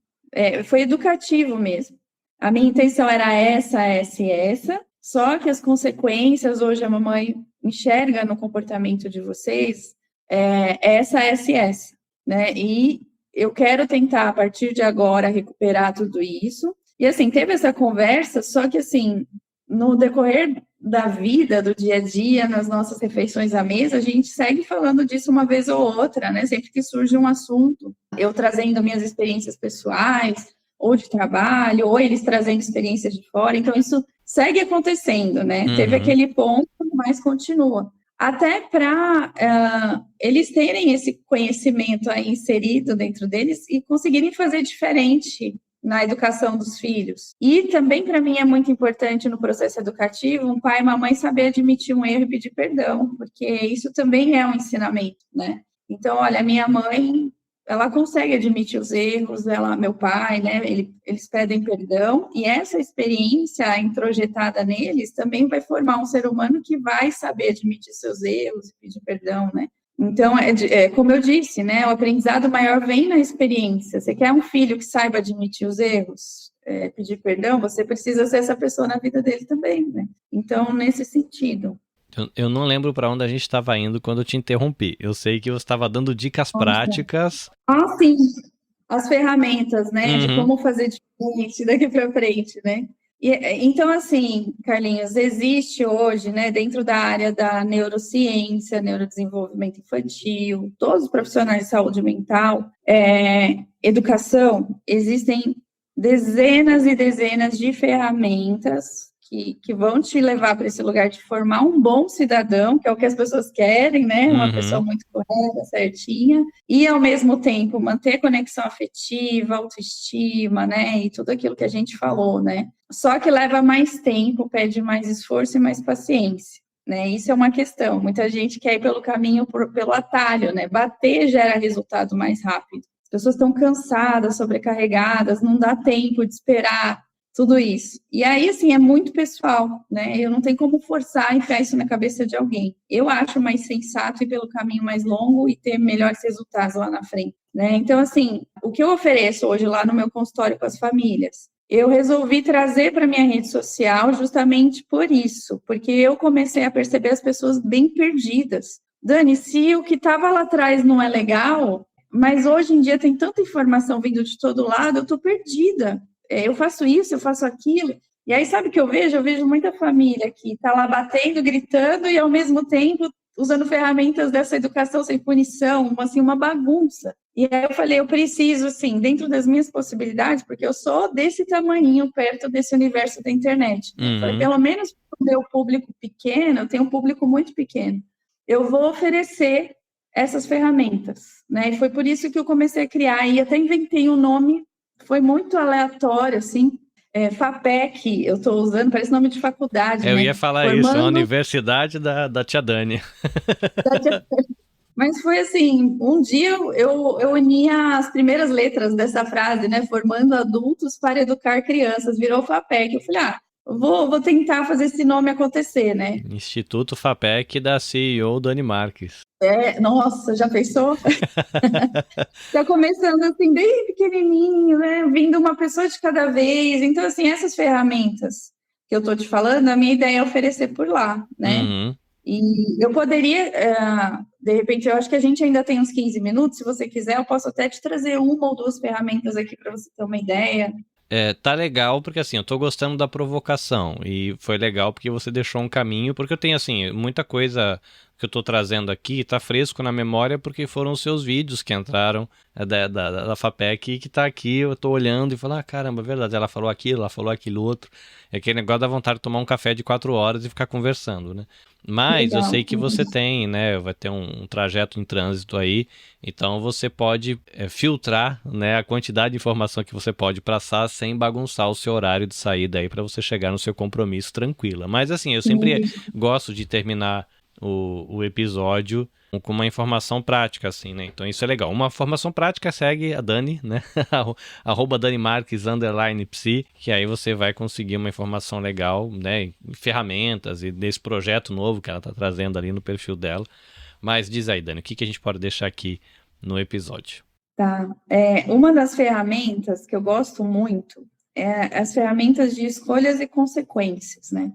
Foi educativo mesmo. A minha intenção era essa e essa, só que as consequências hoje a mamãe enxerga no comportamento de vocês essa e essa, né? E eu quero tentar, a partir de agora, recuperar tudo isso. E, assim, teve essa conversa, só que, assim, no decorrer da vida, do dia a dia, nas nossas refeições à mesa, a gente segue falando disso uma vez ou outra, né? Sempre que surge um assunto, eu trazendo minhas experiências pessoais, ou de trabalho, ou eles trazendo experiências de fora. Então, isso segue acontecendo, né? Teve aquele ponto, mas continua. Até para eles terem esse conhecimento aí inserido dentro deles e conseguirem fazer diferente na educação dos filhos. E também, para mim, é muito importante no processo educativo um pai e uma mãe saber admitir um erro e pedir perdão, porque isso também é um ensinamento, né? Então, olha, minha mãe, ela consegue admitir os erros, meu pai, né? Eles pedem perdão, e essa experiência introjetada neles também vai formar um ser humano que vai saber admitir seus erros e pedir perdão, né? Então, como eu disse, né, o aprendizado maior vem na experiência. Você quer um filho que saiba admitir os erros, pedir perdão, você precisa ser essa pessoa na vida dele também, né? Então, nesse sentido. Eu não lembro para onde a gente estava indo quando eu te interrompi. Eu sei que você estava dando dicas práticas. Ah, sim. As ferramentas, né, de como fazer diferente daqui para frente, né? Então, assim, Carlinhos, existe hoje, né, dentro da área da neurociência, neurodesenvolvimento infantil, todos os profissionais de saúde mental, educação, existem dezenas e dezenas de ferramentas que vão te levar para esse lugar de formar um bom cidadão, que é o que as pessoas querem, né? Uma pessoa muito correta, certinha, e ao mesmo tempo manter conexão afetiva, autoestima, né? E tudo aquilo que a gente falou, né? Só que leva mais tempo, pede mais esforço e mais paciência, né? Isso é uma questão. Muita gente quer ir pelo caminho, pelo atalho, né? Bater gera resultado mais rápido. As pessoas estão cansadas, sobrecarregadas, não dá tempo de esperar tudo isso. E aí, assim, é muito pessoal, né? Eu não tenho como forçar e enfiar isso na cabeça de alguém. Eu acho mais sensato ir pelo caminho mais longo e ter melhores resultados lá na frente, né? Então, assim, o que eu ofereço hoje lá no meu consultório com as famílias, eu resolvi trazer para minha rede social justamente por isso, porque eu comecei a perceber as pessoas bem perdidas. Dani, se o que estava lá atrás não é legal, mas hoje em dia tem tanta informação vindo de todo lado, eu estou perdida. Eu faço isso, eu faço aquilo. E aí, sabe o que eu vejo? Eu vejo muita família que está lá batendo, gritando e, ao mesmo tempo, usando ferramentas dessa educação sem punição, assim, uma bagunça. E aí eu falei, eu preciso, assim, dentro das minhas possibilidades, porque eu sou desse tamanho perto desse universo da internet. Né? Falei, pelo menos para o meu público pequeno, eu tenho um público muito pequeno, eu vou oferecer essas ferramentas. Né? E foi por isso que eu comecei a criar, e até inventei um nome. Foi muito aleatório, assim, FAPEC, eu estou usando, parece nome de faculdade, Eu né? ia falar isso, a Universidade da Tia Dani. Mas foi assim, um dia eu unia as primeiras letras dessa frase, né? Formando adultos para educar crianças, virou FAPEC. Eu falei, vou tentar fazer esse nome acontecer, né? Instituto FAPEC da CEO Dani Marques. Nossa, já pensou? Tá começando assim, bem pequenininho, né? Vindo uma pessoa de cada vez. Então, assim, essas ferramentas que eu tô te falando, a minha ideia é oferecer por lá, né? E eu poderia, de repente, eu acho que a gente ainda tem uns 15 minutos. Se você quiser, eu posso até te trazer uma ou duas ferramentas aqui para você ter uma ideia. Tá legal, porque assim, eu tô gostando da provocação, e foi legal porque você deixou um caminho, porque eu tenho assim, muita coisa que eu tô trazendo aqui tá fresco na memória porque foram os seus vídeos que entraram da FAPEC que tá aqui, eu tô olhando e falo, caramba, é verdade, ela falou aquilo outro. É aquele negócio da vontade de tomar um café de 4 horas e ficar conversando, né? Mas eu sei que você tem, né? Vai ter um trajeto em trânsito aí, então você pode filtrar, né, a quantidade de informação que você pode passar sem bagunçar o seu horário de saída aí para você chegar no seu compromisso tranquila. Mas assim, eu sempre gosto de terminar o episódio com uma informação prática, assim, né? Então isso é legal. Uma informação prática, segue a Dani, né? @DaniMarques_psi, que aí você vai conseguir uma informação legal, né? Ferramentas e desse projeto novo que ela tá trazendo ali no perfil dela. Mas diz aí, Dani, o que a gente pode deixar aqui no episódio? Tá. Uma das ferramentas que eu gosto muito é as ferramentas de escolhas e consequências, né?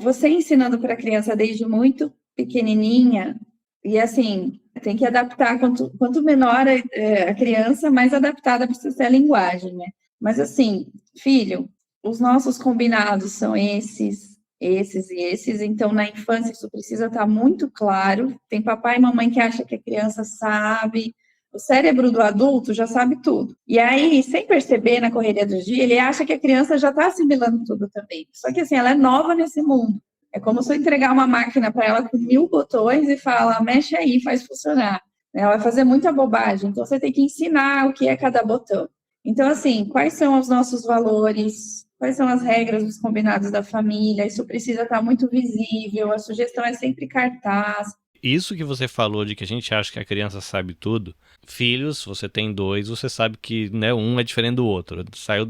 Você ensinando para a criança desde muito pequenininha, e assim, tem que adaptar, quanto menor a criança, mais adaptada precisa ser a linguagem, né? Mas assim, filho, os nossos combinados são esses e esses, então na infância isso precisa estar muito claro. Tem papai e mamãe que acham que a criança sabe, o cérebro do adulto já sabe tudo. E aí, sem perceber, na correria do dia, ele acha que a criança já está assimilando tudo também. Só que assim, ela é nova nesse mundo. É como se eu entregar uma máquina para ela com 1000 botões e falar, mexe aí, faz funcionar. Ela vai fazer muita bobagem, então você tem que ensinar o que é cada botão. Então, assim, quais são os nossos valores, quais são as regras dos combinados da família, isso precisa estar muito visível, a sugestão é sempre cartaz. Isso que você falou de que a gente acha que a criança sabe tudo, filhos, você tem 2, você sabe que, né, um é diferente do outro, saiu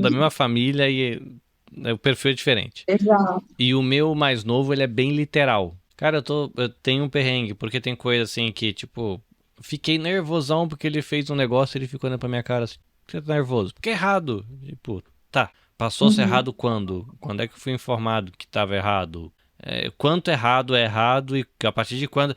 da mesma família e o perfil é diferente. Exato. E o meu mais novo, ele é bem literal. Cara, eu tenho um perrengue, porque tem coisa assim que, tipo, fiquei nervosão porque ele fez um negócio e ele ficou olhando pra minha cara assim, por que você tá nervoso? Porque é errado. Tipo, tá, passou-se errado quando? Quando é que eu fui informado que tava errado? Quanto errado é errado e a partir de quando...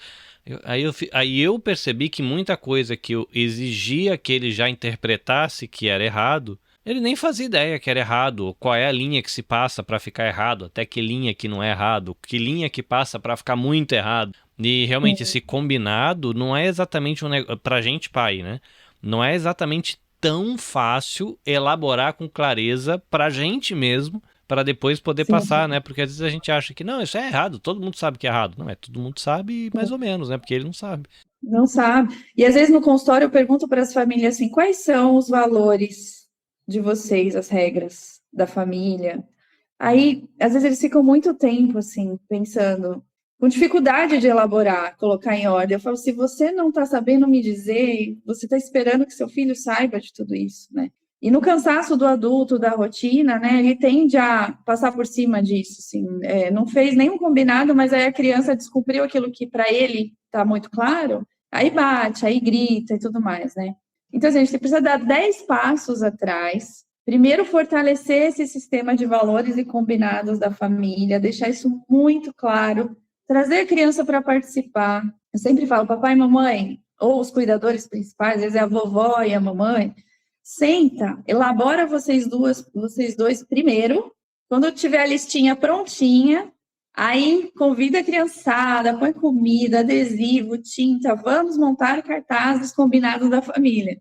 Aí eu percebi que muita coisa que eu exigia que ele já interpretasse que era errado, ele nem fazia ideia que era errado, qual é a linha que se passa para ficar errado, até que linha que não é errado, que linha que passa para ficar muito errado. E realmente esse combinado não é exatamente pra gente pai, né? Não é exatamente tão fácil elaborar com clareza pra gente mesmo, para depois poder passar, né? Porque às vezes a gente acha que não, isso é errado, todo mundo sabe que é errado. Não é, todo mundo sabe mais ou menos, né? Porque ele não sabe. Não sabe. E às vezes no consultório eu pergunto para as famílias assim, quais são os valores de vocês, as regras da família? Aí, às vezes eles ficam muito tempo assim, pensando, com dificuldade de elaborar, colocar em ordem. Eu falo, se você não está sabendo me dizer, você está esperando que seu filho saiba de tudo isso, né? E no cansaço do adulto, da rotina, né, ele tende a passar por cima disso, assim, não fez nenhum combinado, mas aí a criança descumpriu aquilo que para ele está muito claro, aí bate, aí grita e tudo mais, né? Então, assim, a gente precisa dar 10 passos atrás, primeiro fortalecer esse sistema de valores e combinados da família, deixar isso muito claro, trazer a criança para participar. Eu sempre falo, papai e mamãe, ou os cuidadores principais, às vezes é a vovó e a mamãe, senta, elabora vocês dois primeiro, quando tiver a listinha prontinha, aí convida a criançada, põe comida, adesivo, tinta, vamos montar o cartaz dos combinados da família.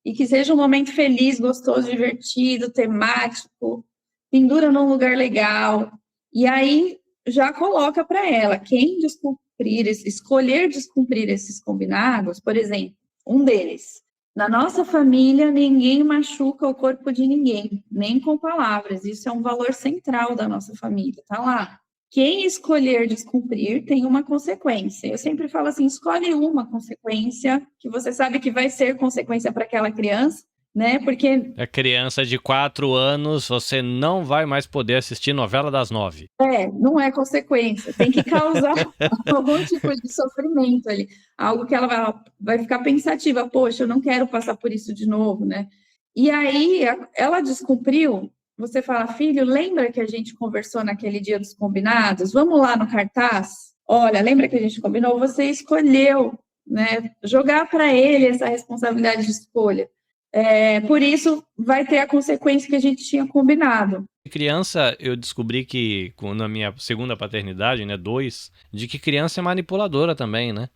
E que seja um momento feliz, gostoso, divertido, temático, pendura num lugar legal. E aí já coloca para ela, quem escolher descumprir esses combinados, por exemplo, um deles. Na nossa família, ninguém machuca o corpo de ninguém, nem com palavras. Isso é um valor central da nossa família, tá lá. Quem escolher descumprir tem uma consequência. Eu sempre falo assim, escolhe uma consequência que você sabe que vai ser consequência para aquela criança, né? Porque... A criança de 4 anos, você não vai mais poder assistir novela das 9. Não é consequência. Tem que causar algum tipo de sofrimento ali. Algo que ela vai ficar pensativa. Poxa, eu não quero passar por isso de novo, né? E aí, ela descumpriu. Você fala, filho, lembra que a gente conversou naquele dia dos combinados? Vamos lá no cartaz? Olha, lembra que a gente combinou? Você escolheu, né? Jogar para ele essa responsabilidade de escolha. Por isso vai ter a consequência que a gente tinha combinado. Criança, eu descobri que na minha segunda paternidade, né, 2, de que criança é manipuladora também, né?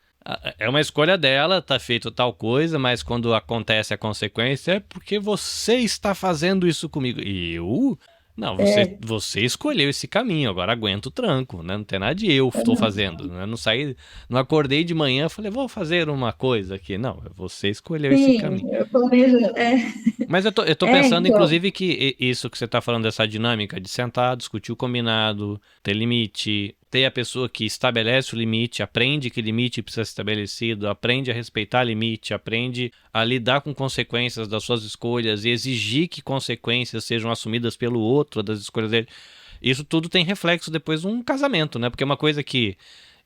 É uma escolha dela, tá feito tal coisa, mas quando acontece a consequência é porque você está fazendo isso comigo. E eu? Não, você escolheu esse caminho, agora aguenta o tranco, né? Não tem nada de eu estou fazendo, né? Não saí, não acordei de manhã e falei, vou fazer uma coisa aqui. Não, você escolheu esse Sim, caminho. eu planejo. Mas eu tô pensando, Então. inclusive, que isso que você tá falando dessa dinâmica de sentar, discutir o combinado, ter limite, ter a pessoa que estabelece o limite, aprende que limite precisa ser estabelecido, aprende a respeitar limite, aprende a lidar com consequências das suas escolhas e exigir que consequências sejam assumidas pelo outro das escolhas dele. Isso tudo tem reflexo depois num casamento, né? Porque é uma coisa que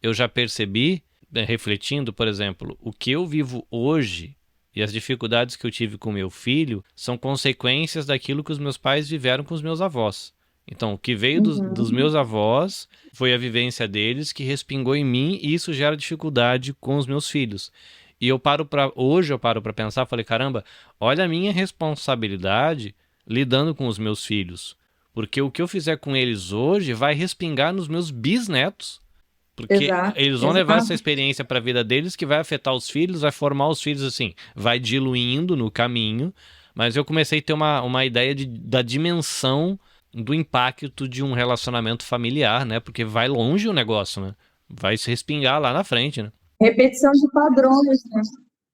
eu já percebi, refletindo, por exemplo, o que eu vivo hoje e as dificuldades que eu tive com meu filho são consequências daquilo que os meus pais viveram com os meus avós. Então, o que veio dos meus avós foi a vivência deles que respingou em mim e isso gera dificuldade com os meus filhos. E hoje eu paro para pensar, falei, caramba, olha a minha responsabilidade lidando com os meus filhos. Porque o que eu fizer com eles hoje vai respingar nos meus bisnetos. Porque Exato, eles vão levar essa exato. experiência para a vida deles, que vai afetar os filhos, vai formar os filhos assim, vai diluindo no caminho. Mas eu comecei a ter uma ideia da dimensão do impacto de um relacionamento familiar, né? Porque vai longe o negócio, né? Vai se respingar lá na frente, né? Repetição de padrões, né?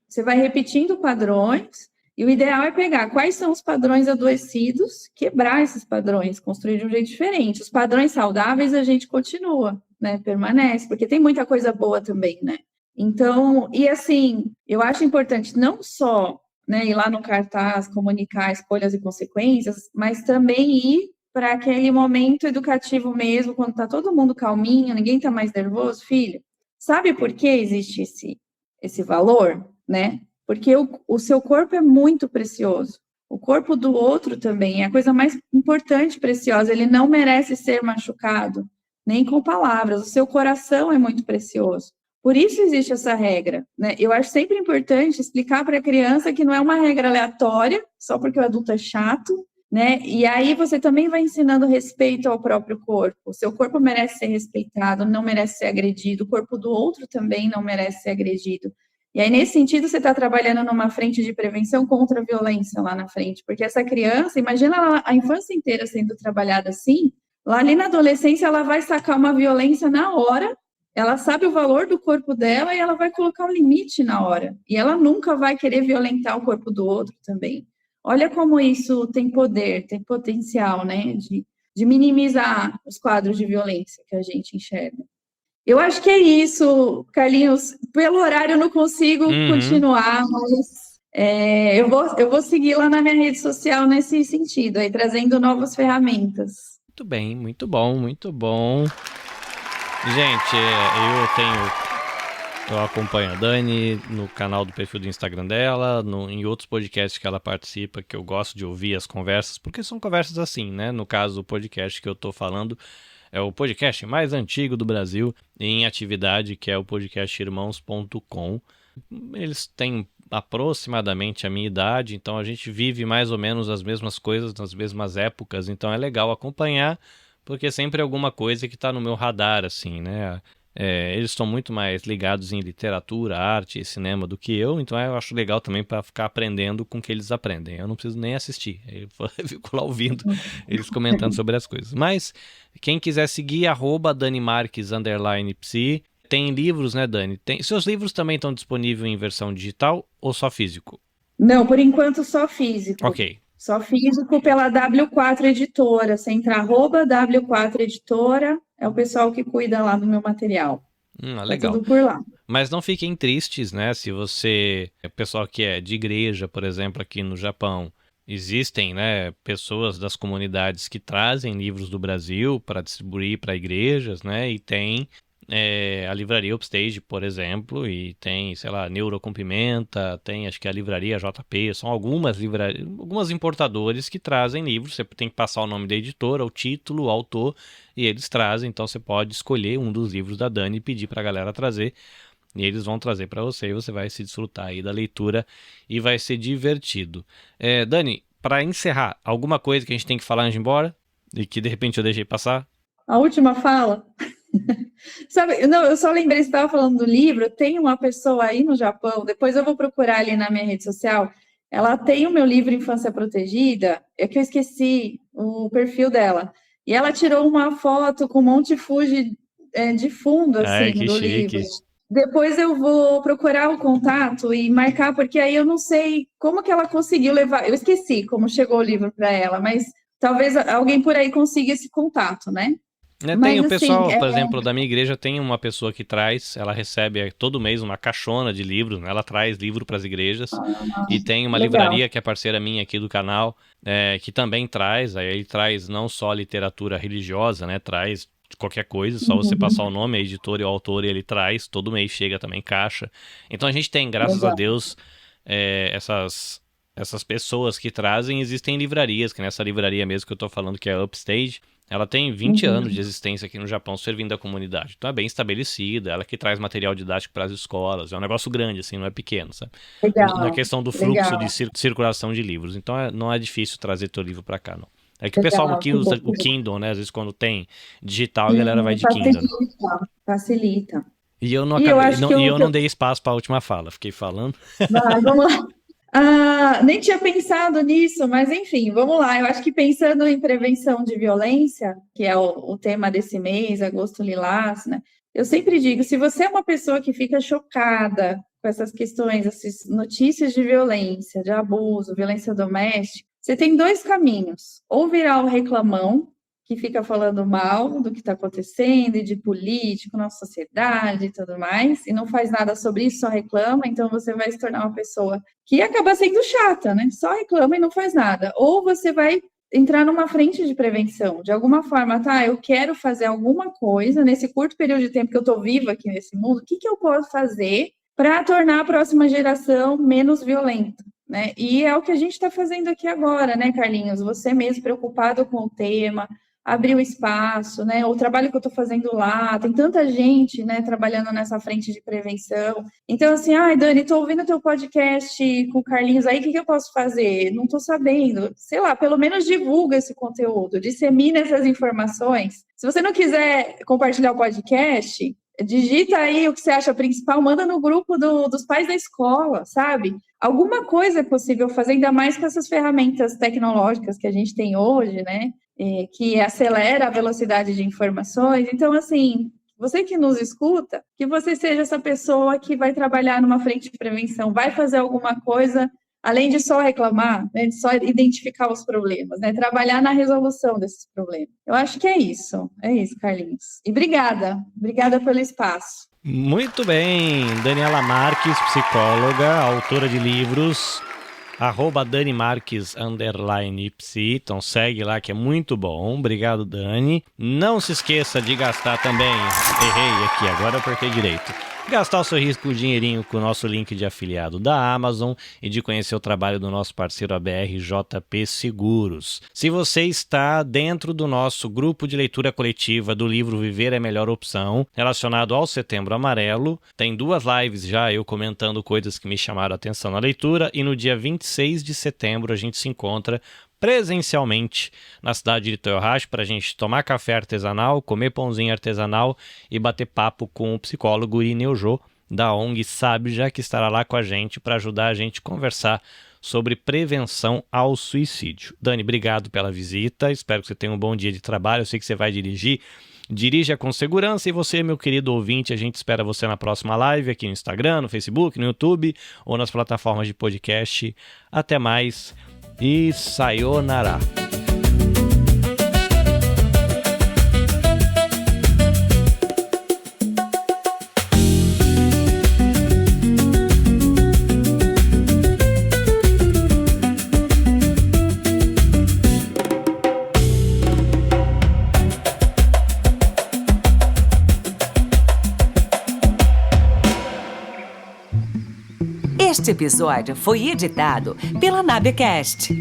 Você vai repetindo padrões, e o ideal é pegar quais são os padrões adoecidos, quebrar esses padrões, construir de um jeito diferente. Os padrões saudáveis a gente continua, né? Permanece, porque tem muita coisa boa também, né? Então, e assim, eu acho importante não só, né, ir lá no cartaz, comunicar escolhas e consequências, mas também ir para aquele momento educativo mesmo, quando está todo mundo calminho, ninguém está mais nervoso, filho. Sabe por que existe esse valor, né? Porque o seu corpo é muito precioso. O corpo do outro também é a coisa mais importante, preciosa. Ele não merece ser machucado, nem com palavras. O seu coração é muito precioso. Por isso existe essa regra, né? Eu acho sempre importante explicar para a criança que não é uma regra aleatória, só porque o adulto é chato, né? E aí você também vai ensinando respeito ao próprio corpo. O seu corpo merece ser respeitado, não merece ser agredido. O corpo do outro também não merece ser agredido. E aí, nesse sentido, você está trabalhando numa frente de prevenção contra a violência lá na frente, porque essa criança, imagina a infância inteira sendo trabalhada assim, lá ali na adolescência ela vai sacar uma violência na hora, ela sabe o valor do corpo dela e ela vai colocar um limite na hora. E ela nunca vai querer violentar o corpo do outro também. Olha como isso tem poder, tem potencial, né, de minimizar os quadros de violência que a gente enxerga. Eu acho que é isso, Carlinhos. Pelo horário eu não consigo continuar, mas eu vou seguir lá na minha rede social nesse sentido, aí trazendo novas ferramentas. Muito bem, muito bom, muito bom. Gente, eu acompanho a Dani no canal do perfil do Instagram dela, em outros podcasts que ela participa, que eu gosto de ouvir as conversas, porque são conversas assim, né? No caso, o podcast que eu tô falando é o podcast mais antigo do Brasil em atividade, que é o podcast irmãos.com. Eles têm aproximadamente a minha idade, então a gente vive mais ou menos as mesmas coisas nas mesmas épocas, então é legal acompanhar, porque sempre é alguma coisa que está no meu radar, assim, né? Eles estão muito mais ligados em literatura, arte e cinema do que eu, então eu acho legal também para ficar aprendendo com o que eles aprendem. Eu não preciso nem assistir, eu fico lá ouvindo eles comentando sobre as coisas. Mas quem quiser seguir, @DaniMarques _psi. Tem livros, né, Dani? Seus livros também estão disponíveis em versão digital ou só físico? Não, por enquanto só físico. Ok. Só físico pela W4 Editora. Você entra @W4 Editora, é o pessoal que cuida lá do meu material. Tá Legal. tudo por lá. Mas não fiquem tristes, né? Se você, pessoal que é de igreja, por exemplo, aqui no Japão, existem, né, pessoas das comunidades que trazem livros do Brasil para distribuir para igrejas, né? E tem a livraria Upstage, por exemplo, e tem, sei lá, Neuro com Pimenta, tem acho que a livraria JP, são algumas importadores que trazem livros. Você tem que passar o nome da editora, o título, o autor, e eles trazem. Então você pode escolher um dos livros da Dani e pedir para a galera trazer. e eles vão trazer para você e você vai se desfrutar aí da leitura e vai ser divertido. Dani, para encerrar, alguma coisa que a gente tem que falar antes de ir embora e que de repente eu deixei passar? A última fala? Sabe, não, eu só lembrei, você estava falando do livro, tem uma pessoa aí no Japão, depois eu vou procurar ali na minha rede social, ela tem o meu livro Infância Protegida, é que eu esqueci o perfil dela, e ela tirou uma foto com um Monte Fuji de fundo, Ai, assim, que do chique. livro. Depois eu vou procurar o contato e marcar, porque aí eu não sei como que ela conseguiu levar, eu esqueci como chegou o livro para ela, mas talvez alguém por aí consiga esse contato, né? Tem Mas o assim, pessoal, por exemplo, da minha igreja, tem uma pessoa que traz, ela recebe todo mês uma caixona de livros, né? Ela traz livro para as igrejas, e tem uma legal. livraria que é parceira minha aqui do canal, que também traz, aí ele traz não só literatura religiosa, né? Traz de qualquer coisa, só você passar o nome, a editora e o autor, e ele traz, todo mês chega também caixa. Então a gente tem, graças a Deus, essas pessoas que trazem. Existem livrarias, que nessa livraria mesmo que eu tô falando, que é a Upstage, ela tem 20 anos de existência aqui no Japão, servindo a comunidade. Então é bem estabelecida, ela que traz material didático para as escolas. É um negócio grande, assim, não é pequeno, sabe? Na questão do fluxo de circulação de livros. Então não é difícil trazer teu livro para cá, não. É que o pessoal aqui usa o Kindle, né? Às vezes quando tem digital, a galera vai de Kindle. Facilita. E eu não dei espaço para a última fala, fiquei falando. Vai, vamos lá. Nem tinha pensado nisso, mas enfim, vamos lá. Eu acho que pensando em prevenção de violência, que é o tema desse mês, Agosto Lilás, né? Eu sempre digo, se você é uma pessoa que fica chocada com essas questões, essas notícias de violência, de abuso, violência doméstica, você tem dois caminhos. Ou virar o reclamão, que fica falando mal do que está acontecendo e de político na sociedade e tudo mais, e não faz nada sobre isso, só reclama, então você vai se tornar uma pessoa que acaba sendo chata, né? Só reclama e não faz nada. Ou você vai entrar numa frente de prevenção, de alguma forma, eu quero fazer alguma coisa nesse curto período de tempo que eu estou viva aqui nesse mundo, o que eu posso fazer para tornar a próxima geração menos violenta? Né? E é o que a gente está fazendo aqui agora, né, Carlinhos? Você mesmo preocupado com o tema, abrir o espaço, né? O trabalho que eu estou fazendo lá, tem tanta gente, né, trabalhando nessa frente de prevenção. Então, assim, Dani, estou ouvindo teu podcast com o Carlinhos aí, o que eu posso fazer? Não estou sabendo. Sei lá, pelo menos divulga esse conteúdo, dissemina essas informações. Se você não quiser compartilhar o podcast, digita aí o que você acha principal, manda no grupo dos pais da escola, sabe? Alguma coisa é possível fazer, ainda mais com essas ferramentas tecnológicas que a gente tem hoje, né? Que acelera a velocidade de informações. Então, assim, você que nos escuta, que você seja essa pessoa que vai trabalhar numa frente de prevenção, vai fazer alguma coisa, além de só reclamar, né, de só identificar os problemas, né? Trabalhar na resolução desses problemas. Eu acho que é isso, Carlinhos. E obrigada pelo espaço. Muito bem, Daniela Marques, psicóloga, autora de livros, @DaniMarques_psi, então segue lá que é muito bom. Obrigado, Dani. Não se esqueça de gastar também, errei aqui, agora eu apertei direito, gastar o seu risco dinheirinho com o nosso link de afiliado da Amazon e de conhecer o trabalho do nosso parceiro ABR JP Seguros. Se você está dentro do nosso grupo de leitura coletiva do livro Viver é a Melhor Opção, relacionado ao Setembro Amarelo, tem 2 lives já eu comentando coisas que me chamaram a atenção na leitura, e no dia 26 de setembro a gente se encontra presencialmente na cidade de Toyohashi para a gente tomar café artesanal, comer pãozinho artesanal e bater papo com o psicólogo Irineu da ONG Sabja, que estará lá com a gente para ajudar a gente a conversar sobre prevenção ao suicídio. Dani, obrigado pela visita, espero que você tenha um bom dia de trabalho, eu sei que você vai dirigir. Dirija com segurança, e você, meu querido ouvinte, a gente espera você na próxima live aqui no Instagram, no Facebook, no YouTube ou nas plataformas de podcast. Até mais e sayonara. Este episódio foi editado pela Nabecast.